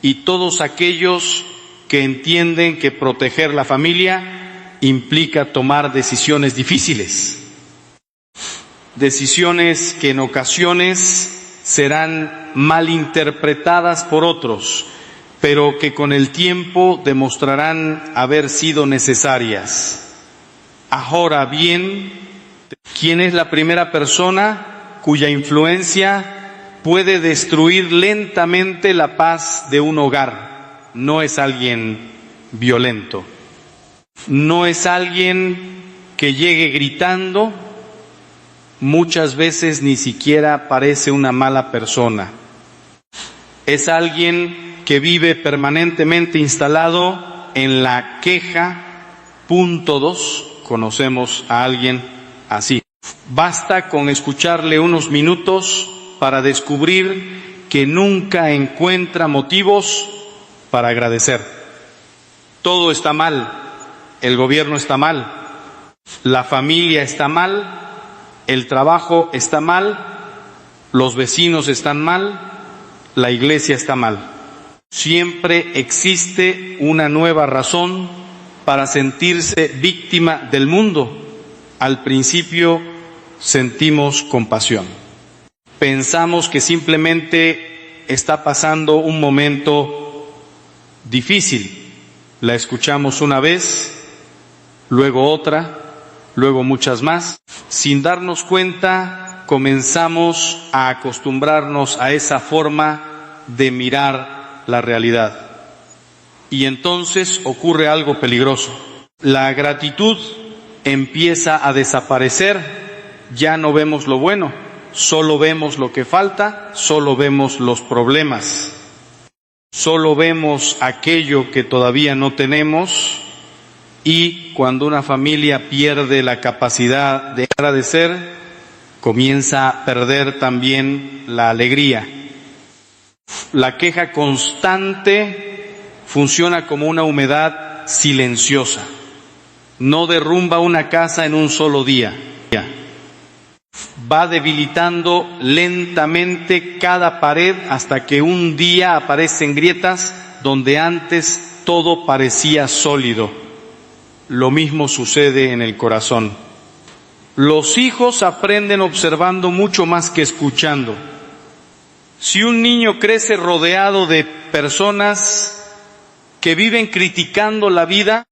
y todos aquellos que entienden que proteger la familia implica tomar decisiones difíciles. Decisiones que en ocasiones serán malinterpretadas por otros, pero que con el tiempo demostrarán haber sido necesarias. Ahora bien, ¿quién es la primera persona cuya influencia puede destruir lentamente la paz de un hogar? No es alguien violento, no es alguien que llegue gritando, muchas veces ni siquiera parece una mala persona. Es alguien que vive permanentemente instalado en la queja. Punto 2, conocemos a alguien así. Basta con escucharle unos minutos para descubrir que nunca encuentra motivos para agradecer. Todo está mal, el gobierno está mal, la familia está mal, el trabajo está mal, los vecinos están mal, la iglesia está mal. Siempre existe una nueva razón para sentirse víctima del mundo. Al principio sentimos compasión. Pensamos que simplemente está pasando un momento difícil. La escuchamos una vez, luego otra, luego muchas más. Sin darnos cuenta, comenzamos a acostumbrarnos a esa forma de mirar la realidad. Y entonces ocurre algo peligroso. La gratitud empieza a desaparecer, ya no vemos lo bueno, solo vemos lo que falta, solo vemos los problemas, solo vemos aquello que todavía no tenemos. Y cuando una familia pierde la capacidad de agradecer, comienza a perder también la alegría. La queja constante funciona como una humedad silenciosa. No derrumba una casa en un solo día. Va debilitando lentamente cada pared hasta que un día aparecen grietas donde antes todo parecía sólido. Lo mismo sucede en el corazón. Los hijos aprenden observando mucho más que escuchando. Si un niño crece rodeado de personas que viven criticando la vida,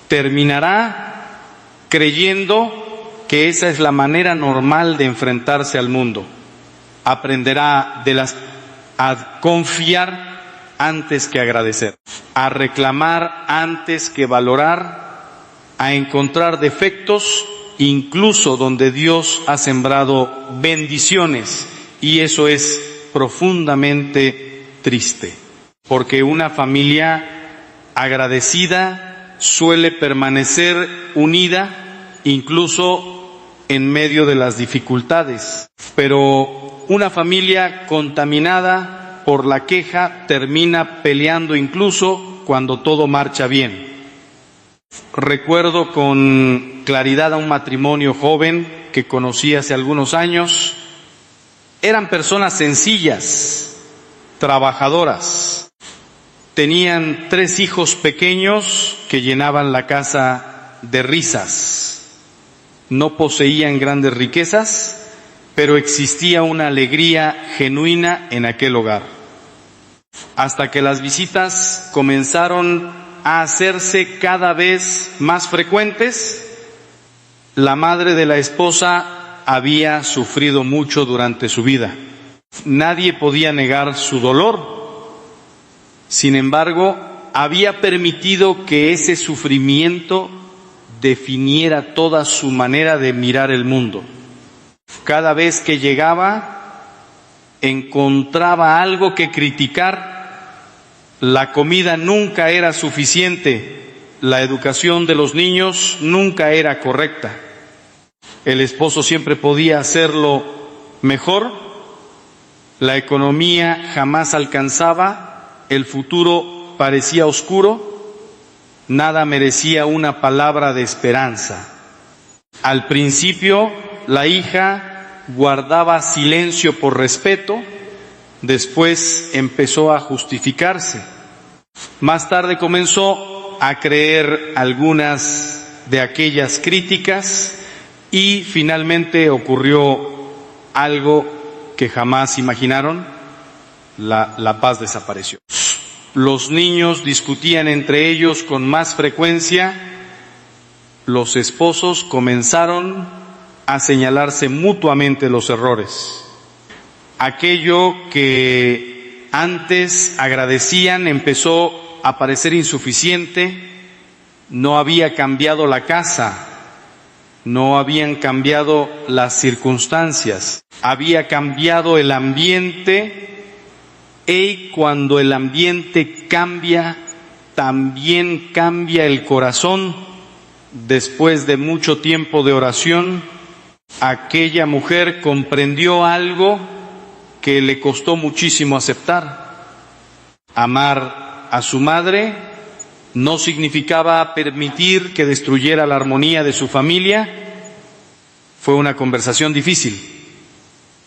terminará creyendo que esa es la manera normal de enfrentarse al mundo. Aprenderá a confiar antes que agradecer, a reclamar antes que valorar, a encontrar defectos incluso donde Dios ha sembrado bendiciones, y eso es profundamente triste, porque una familia agradecida suele permanecer unida incluso en medio de las dificultades, pero una familia contaminada por la queja termina peleando incluso cuando todo marcha bien. Recuerdo con claridad a un matrimonio joven que conocí hace algunos años. Eran personas sencillas, trabajadoras. Tenían 3 hijos pequeños que llenaban la casa de risas. No poseían grandes riquezas, pero existía una alegría genuina en aquel hogar. Hasta que las visitas comenzaron a hacerse cada vez más frecuentes, la madre de la esposa había sufrido mucho durante su vida. Nadie podía negar su dolor. Sin embargo, había permitido que ese sufrimiento definiera toda su manera de mirar el mundo. Cada vez que llegaba, encontraba algo que criticar. La comida nunca era suficiente, la educación de los niños nunca era correcta. El esposo siempre podía hacerlo mejor, la economía jamás alcanzaba, el futuro parecía oscuro, nada merecía una palabra de esperanza. Al principio, la hija guardaba silencio por respeto, después empezó a justificarse. Más tarde comenzó a creer algunas de aquellas críticas y finalmente ocurrió algo que jamás imaginaron: la paz desapareció. los niños discutían entre ellos con más frecuencia, los esposos comenzaron a señalarse mutuamente los errores. Aquello que antes agradecían empezó a parecer insuficiente. No había cambiado la casa, no habían cambiado las circunstancias, había cambiado el ambiente, y cuando el ambiente cambia, también cambia el corazón. Después de mucho tiempo de oración, aquella mujer comprendió algo que le costó muchísimo aceptar. Amar a su madre no significaba permitir que destruyera la armonía de su familia. Fue una conversación difícil,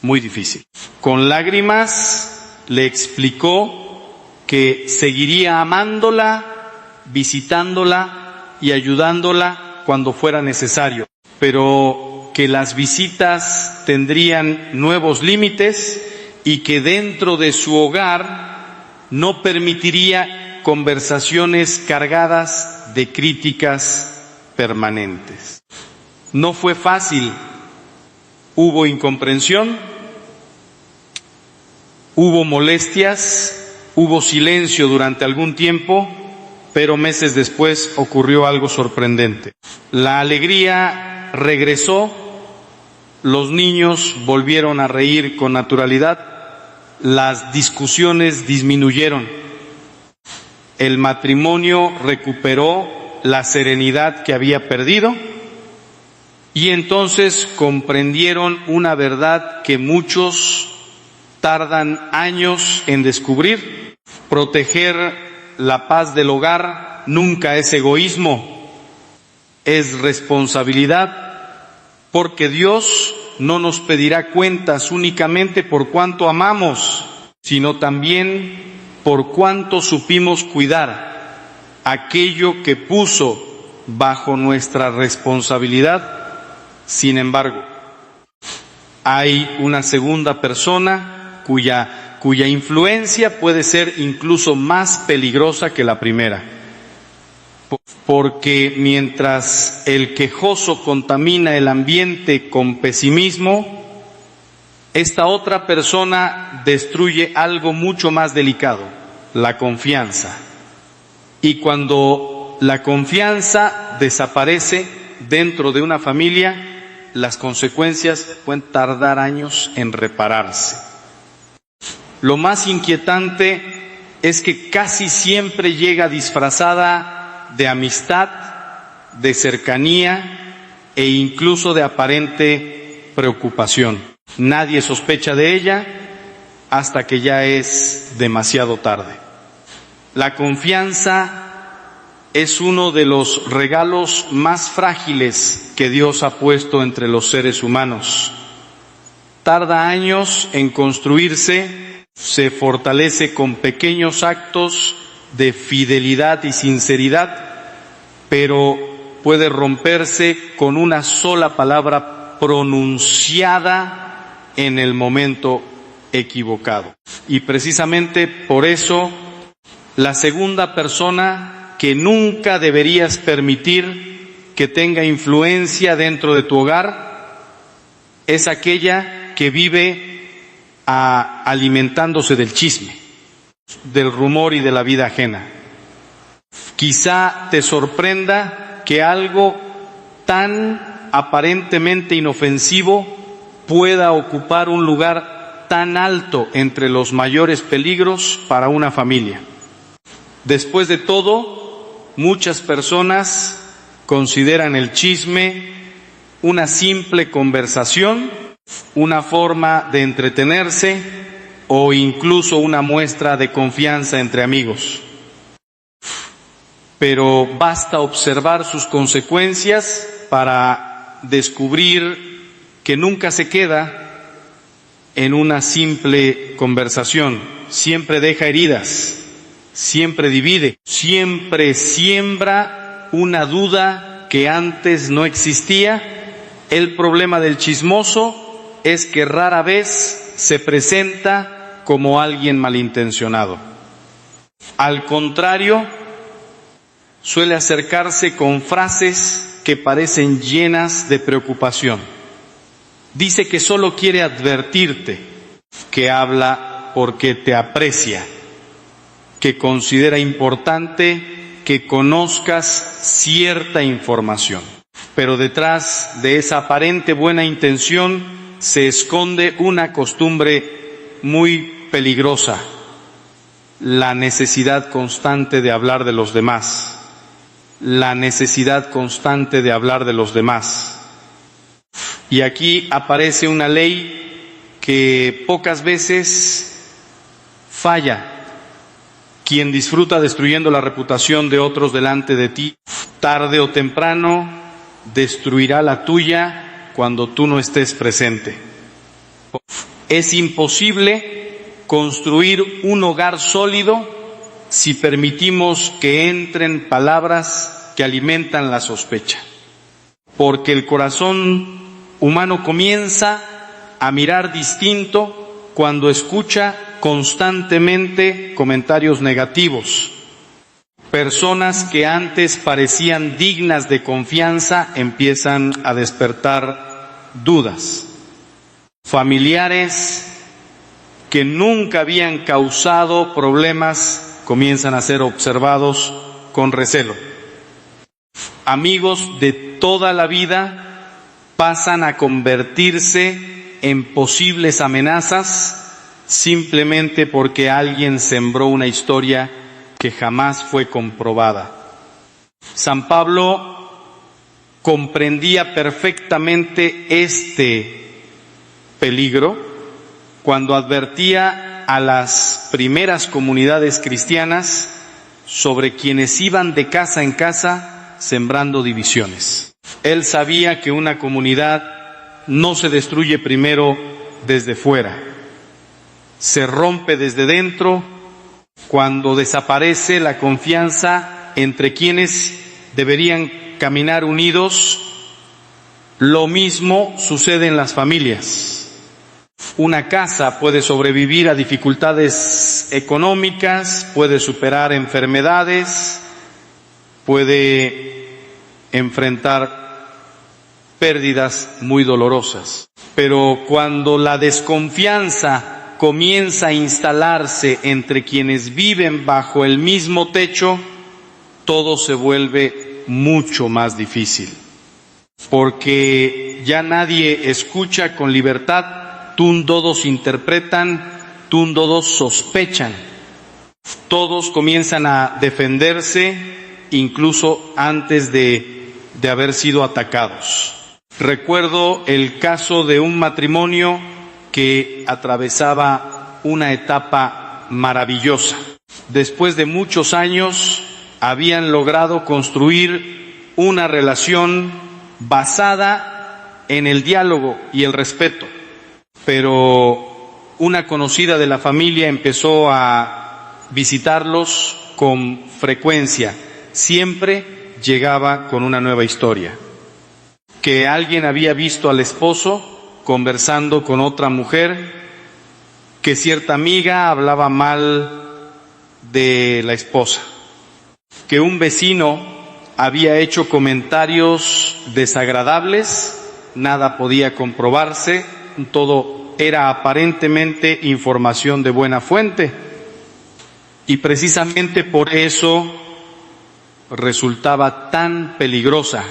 muy difícil. Con lágrimas le explicó que seguiría amándola, visitándola y ayudándola cuando fuera necesario, pero que las visitas tendrían nuevos límites y que dentro de su hogar no permitiría conversaciones cargadas de críticas permanentes. No fue fácil, hubo incomprensión, hubo molestias, hubo silencio durante algún tiempo, pero meses después ocurrió algo sorprendente. La alegría regresó, los niños volvieron a reír con naturalidad, las discusiones disminuyeron, el matrimonio recuperó la serenidad que había perdido y entonces comprendieron una verdad que muchos tardan años en descubrir: proteger la paz del hogar nunca es egoísmo, es responsabilidad, porque Dios no nos pedirá cuentas únicamente por cuánto amamos, sino también por cuánto supimos cuidar aquello que puso bajo nuestra responsabilidad. Sin embargo, hay una segunda persona cuya influencia puede ser incluso más peligrosa que la primera, porque mientras el quejoso contamina el ambiente con pesimismo, esta otra persona destruye algo mucho más delicado: la confianza. Y cuando la confianza desaparece dentro de una familia, las consecuencias pueden tardar años en repararse. Lo más inquietante es que casi siempre llega disfrazada de amistad, de cercanía e incluso de aparente preocupación. Nadie sospecha de ella hasta que ya es demasiado tarde. La confianza es uno de los regalos más frágiles que Dios ha puesto entre los seres humanos. Tarda años en construirse, se fortalece con pequeños actos de fidelidad y sinceridad, pero puede romperse con una sola palabra pronunciada en el momento equivocado. Y precisamente por eso, la segunda persona que nunca deberías permitir que tenga influencia dentro de tu hogar es aquella que vive alimentándose del chisme, del rumor y de la vida ajena. Quizá te sorprenda que algo tan aparentemente inofensivo pueda ocupar un lugar tan alto entre los mayores peligros para una familia. Después de todo, muchas personas consideran el chisme una simple conversación, una forma de entretenerse o incluso una muestra de confianza entre amigos. Pero basta observar sus consecuencias para descubrir que nunca se queda en una simple conversación. Siempre deja heridas, siempre divide, siempre siembra una duda que antes no existía. El problema del chismoso es que rara vez se presenta como alguien malintencionado. Al contrario, suele acercarse con frases que parecen llenas de preocupación. Dice que solo quiere advertirte, que habla porque te aprecia, que considera importante que conozcas cierta información. Pero detrás de esa aparente buena intención se esconde una costumbre muy peligrosa: la necesidad constante de hablar de los demás. La necesidad constante de hablar de los demás. Y aquí aparece una ley que pocas veces falla. Quien disfruta destruyendo la reputación de otros delante de ti, tarde o temprano destruirá la tuya cuando tú no estés presente. Es imposible construir un hogar sólido si permitimos que entren palabras que alimentan la sospecha. Porque el corazón humano comienza a mirar distinto cuando escucha constantemente comentarios negativos. Personas que antes parecían dignas de confianza empiezan a despertar dudas. Familiares que nunca habían causado problemas comienzan a ser observados con recelo. Amigos de toda la vida pasan a convertirse en posibles amenazas simplemente porque alguien sembró una historia que jamás fue comprobada. San Pablo comprendía perfectamente este peligro cuando advertía a las primeras comunidades cristianas sobre quienes iban de casa en casa sembrando divisiones. Él sabía que una comunidad no se destruye primero desde fuera, se rompe desde dentro cuando desaparece la confianza entre quienes deberían caminar unidos. Lo mismo sucede en las familias. Una casa puede sobrevivir a dificultades económicas, puede superar enfermedades, puede enfrentar pérdidas muy dolorosas. Pero cuando la desconfianza comienza a instalarse entre quienes viven bajo el mismo techo, todo se vuelve mucho más difícil. Porque ya nadie escucha con libertad, todos interpretan, todos sospechan. Todos comienzan a defenderse incluso antes de haber sido atacados. Recuerdo el caso de un matrimonio que atravesaba una etapa maravillosa. Después de muchos años habían logrado construir una relación basada en el diálogo y el respeto. Pero una conocida de la familia empezó a visitarlos con frecuencia. Siempre llegaba con una nueva historia. Que alguien había visto al esposo conversando con otra mujer, que cierta amiga hablaba mal de la esposa, que un vecino había hecho comentarios desagradables, nada podía comprobarse, todo era aparentemente información de buena fuente, y precisamente por eso resultaba tan peligrosa.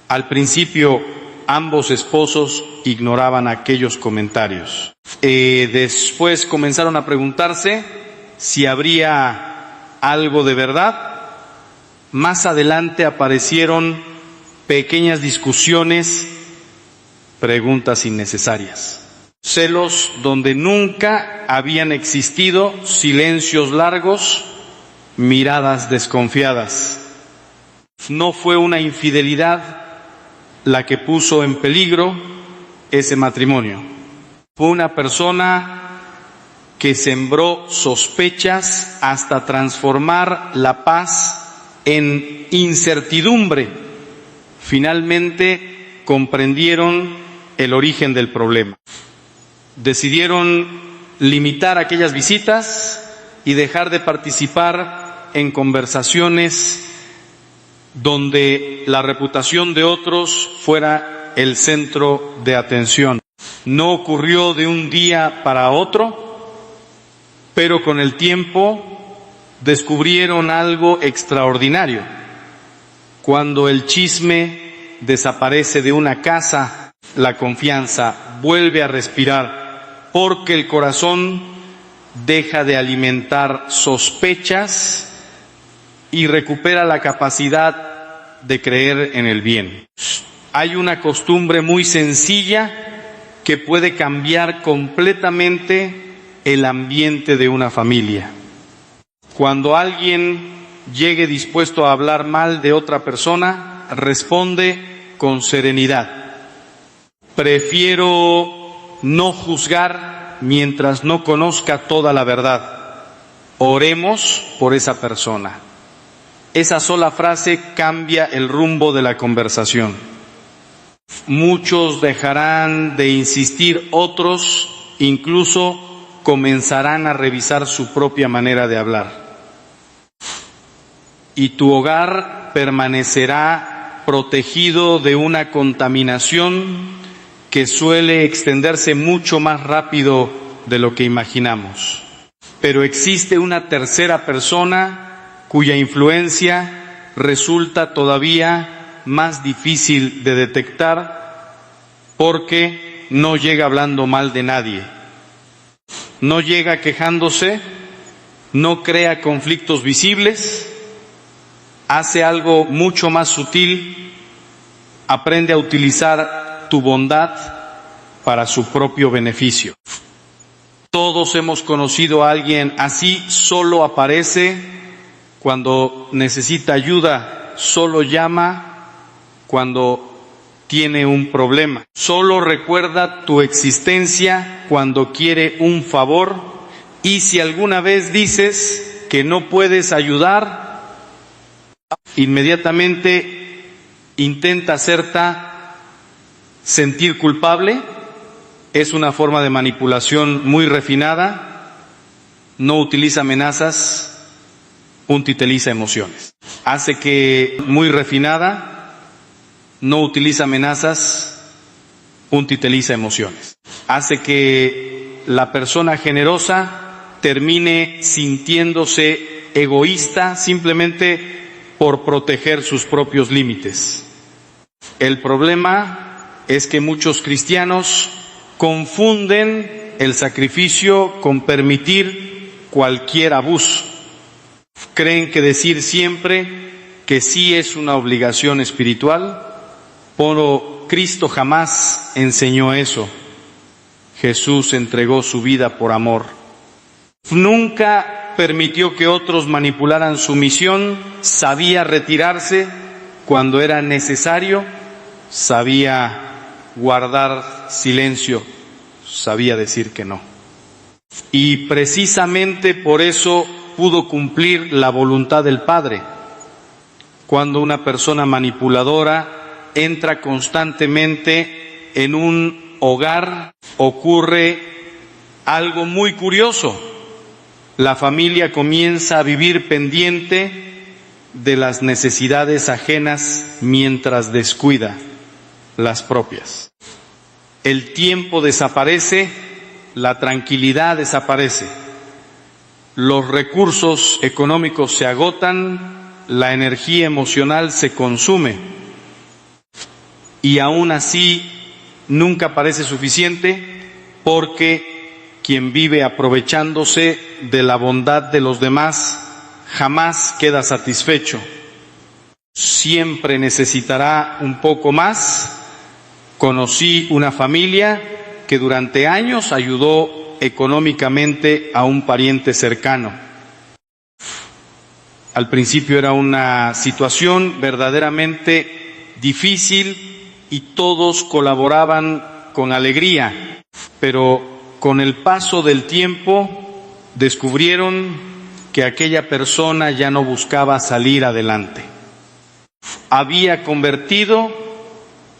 Al principio ambos esposos ignoraban aquellos comentarios. Después comenzaron a preguntarse si habría algo de verdad. Más adelante aparecieron pequeñas discusiones, preguntas innecesarias. Celos donde nunca habían existido, silencios largos, miradas desconfiadas. No fue una infidelidad la que puso en peligro ese matrimonio. Fue una persona que sembró sospechas hasta transformar la paz en incertidumbre. Finalmente comprendieron el origen del problema. Decidieron limitar aquellas visitas y dejar de participar en conversaciones donde la reputación de otros fuera el centro de atención. No ocurrió de un día para otro, pero con el tiempo descubrieron algo extraordinario. Cuando el chisme desaparece de una casa, la confianza vuelve a respirar, porque el corazón deja de alimentar sospechas y recupera la capacidad de creer en el bien. Hay una costumbre muy sencilla que puede cambiar completamente el ambiente de una familia. Cuando alguien llegue dispuesto a hablar mal de otra persona, responde con serenidad: prefiero no juzgar mientras no conozca toda la verdad. Oremos por esa persona. Esa sola frase cambia el rumbo de la conversación. Muchos dejarán de insistir, otros incluso comenzarán a revisar su propia manera de hablar. Y tu hogar permanecerá protegido de una contaminación que suele extenderse mucho más rápido de lo que imaginamos. Pero existe una tercera persona cuya influencia resulta todavía más difícil de detectar, porque no llega hablando mal de nadie, no llega quejándose, no crea conflictos visibles, hace algo mucho más sutil: aprende a utilizar tu bondad para su propio beneficio. Todos hemos conocido a alguien así. Solo aparece cuando necesita ayuda, solo llama cuando tiene un problema, solo recuerda tu existencia cuando quiere un favor, y si alguna vez dices que no puedes ayudar, inmediatamente intenta hacerte sentir culpable. Es una forma de manipulación muy refinada. No utiliza amenazas, utiliza emociones. Hace que muy refinada, no utiliza amenazas, utiliza emociones. Hace que la persona generosa termine sintiéndose egoísta simplemente por proteger sus propios límites. El problema es que muchos cristianos confunden el sacrificio con permitir cualquier abuso. Creen que decir siempre que sí es una obligación espiritual, pero Cristo jamás enseñó eso. Jesús entregó su vida por amor. Nunca permitió que otros manipularan su misión, sabía retirarse cuando era necesario, sabía guardar silencio, sabía decir que no. Y precisamente por eso pudo cumplir la voluntad del Padre. Cuando una persona manipuladora entra constantemente en un hogar, ocurre algo muy curioso. La familia comienza a vivir pendiente de las necesidades ajenas mientras descuida las propias. El tiempo desaparece, la tranquilidad desaparece, los recursos económicos se agotan, la energía emocional se consume, y aún así nunca parece suficiente, porque quien vive aprovechándose de la bondad de los demás jamás queda satisfecho. Siempre necesitará un poco más. Conocí una familia que durante años ayudó económicamente a un pariente cercano. Al principio era una situación verdaderamente difícil y todos colaboraban con alegría, pero con el paso del tiempo descubrieron que aquella persona ya no buscaba salir adelante. Había convertido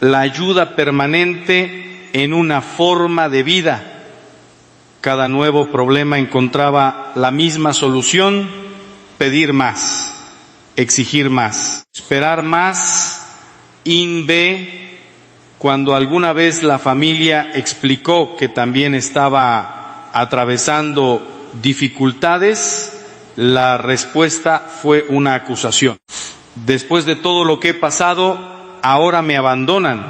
la ayuda permanente en una forma de vida. Cada nuevo problema encontraba la misma solución: pedir más, exigir más, esperar más. In B, cuando alguna vez la familia explicó que también estaba atravesando dificultades, la respuesta fue una acusación. Después de todo lo que he pasado, ahora me abandonan.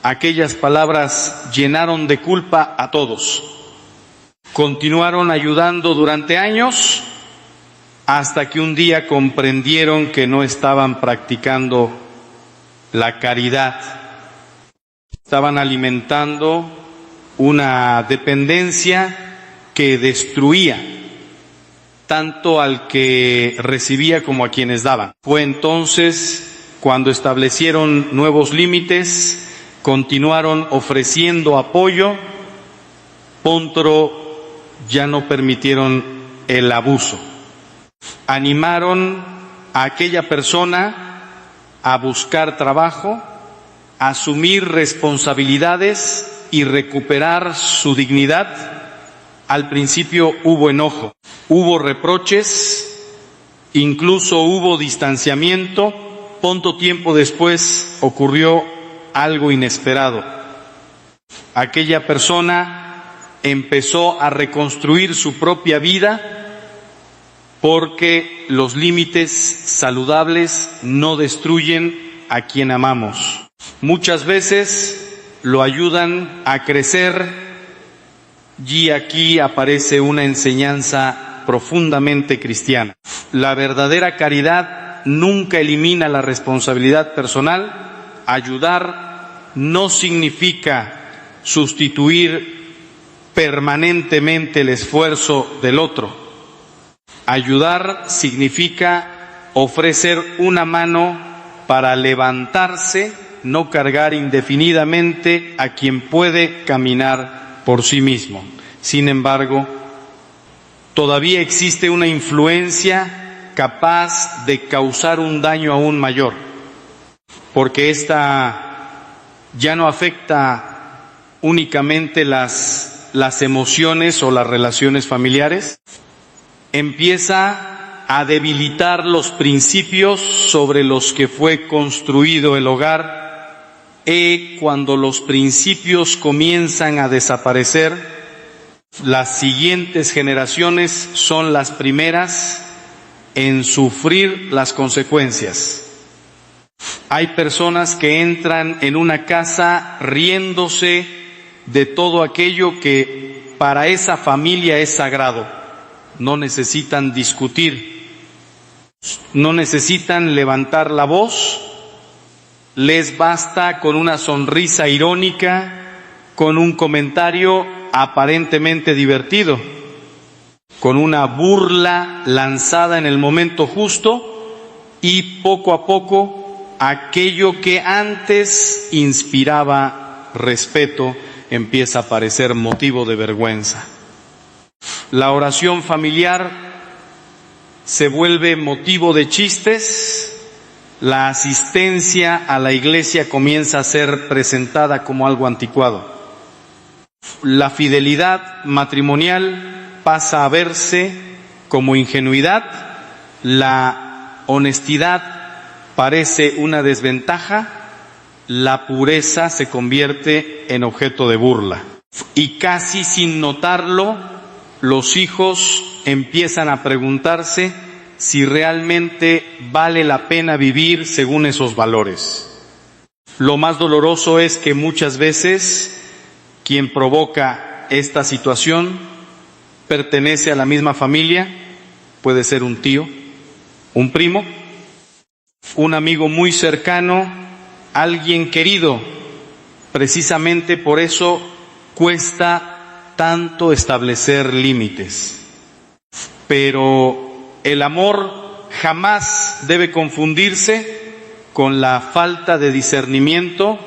Aquellas palabras llenaron de culpa a todos. Continuaron ayudando durante años hasta que un día comprendieron que no estaban practicando la caridad. Estaban alimentando una dependencia que destruía tanto al que recibía como a quienes daban. Fue entonces cuando establecieron nuevos límites, continuaron ofreciendo apoyo, pronto ya no permitieron el abuso. Animaron a aquella persona a buscar trabajo, a asumir responsabilidades y recuperar su dignidad. Al principio hubo enojo, hubo reproches, incluso hubo distanciamiento. Poco tiempo después ocurrió algo inesperado. Aquella persona empezó a reconstruir su propia vida, porque los límites saludables no destruyen a quien amamos. Muchas veces lo ayudan a crecer, y aquí aparece una enseñanza profundamente cristiana. La verdadera caridad nunca elimina la responsabilidad personal. Ayudar no significa sustituir permanentemente el esfuerzo del otro. Ayudar significa ofrecer una mano para levantarse, no cargar indefinidamente a quien puede caminar por sí mismo. Sin embargo, todavía existe una influencia capaz de causar un daño aún mayor, porque esta ya no afecta únicamente las emociones o las relaciones familiares, empieza a debilitar los principios sobre los que fue construido el hogar, y cuando los principios comienzan a desaparecer, las siguientes generaciones son las primeras en sufrir las consecuencias. Hay personas que entran en una casa riéndose de todo aquello que para esa familia es sagrado. No necesitan discutir, no necesitan levantar la voz, les basta con una sonrisa irónica, con un comentario aparentemente divertido, con una burla lanzada en el momento justo, y poco a poco aquello que antes inspiraba respeto empieza a parecer motivo de vergüenza. La oración familiar se vuelve motivo de chistes, la asistencia a la iglesia comienza a ser presentada como algo anticuado. La fidelidad matrimonial pasa a verse como ingenuidad, la honestidad parece una desventaja, la pureza se convierte en objeto de burla. Y casi sin notarlo, los hijos empiezan a preguntarse si realmente vale la pena vivir según esos valores. Lo más doloroso es que muchas veces quien provoca esta situación pertenece a la misma familia, puede ser un tío, un primo, un amigo muy cercano, alguien querido. Precisamente por eso cuesta tanto establecer límites. Pero el amor jamás debe confundirse con la falta de discernimiento.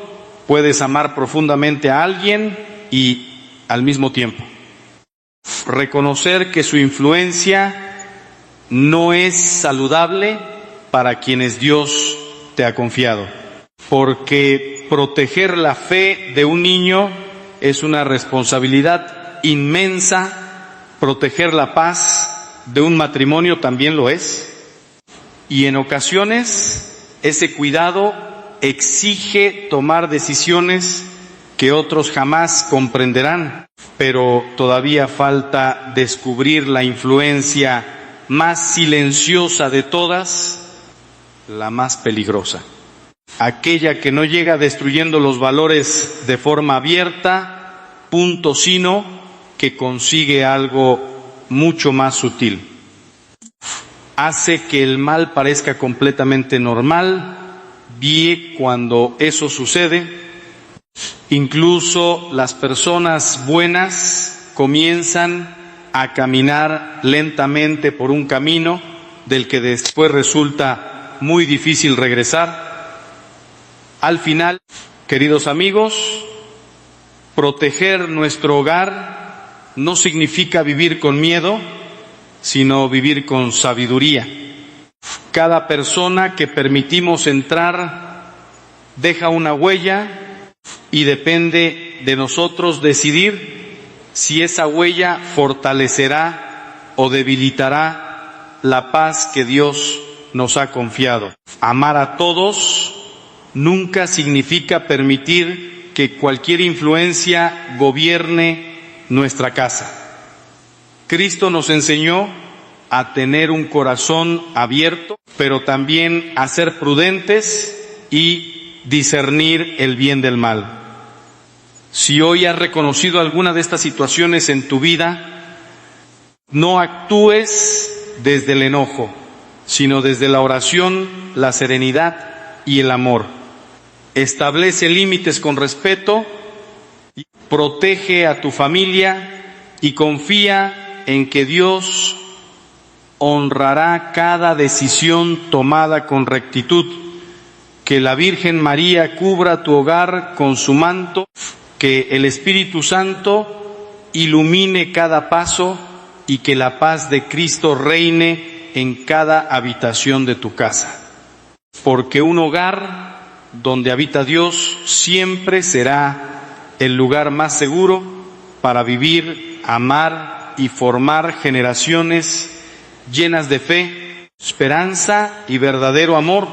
Puedes amar profundamente a alguien y al mismo tiempo reconocer que su influencia no es saludable para quienes Dios te ha confiado, porque proteger la fe de un niño es una responsabilidad inmensa. Proteger la paz de un matrimonio también lo es. Y en ocasiones ese cuidado exige tomar decisiones que otros jamás comprenderán, pero todavía falta descubrir la influencia más silenciosa de todas, la más peligrosa, aquella que no llega destruyendo los valores de forma abierta, sino que consigue algo mucho más sutil. Hace que el mal parezca completamente normal, y cuando eso sucede, incluso las personas buenas comienzan a caminar lentamente por un camino del que después resulta muy difícil regresar. Al final, queridos amigos, proteger nuestro hogar no significa vivir con miedo, sino vivir con sabiduría. Cada persona que permitimos entrar deja una huella y depende de nosotros decidir si esa huella fortalecerá o debilitará la paz que Dios nos ha confiado. Amar a todos nunca significa permitir que cualquier influencia gobierne nuestra casa. Cristo nos enseñó a tener un corazón abierto, pero también a ser prudentes y discernir el bien del mal. Si hoy has reconocido alguna de estas situaciones en tu vida, no actúes desde el enojo, sino desde la oración, la serenidad y el amor. Establece límites con respeto, protege a tu familia y confía en que Dios honrará cada decisión tomada con rectitud. Que la Virgen María cubra tu hogar con su manto, que el Espíritu Santo ilumine cada paso y que la paz de Cristo reine en cada habitación de tu casa. Porque un hogar donde habita Dios siempre será el lugar más seguro para vivir, amar y formar generaciones llenas de fe, esperanza y verdadero amor,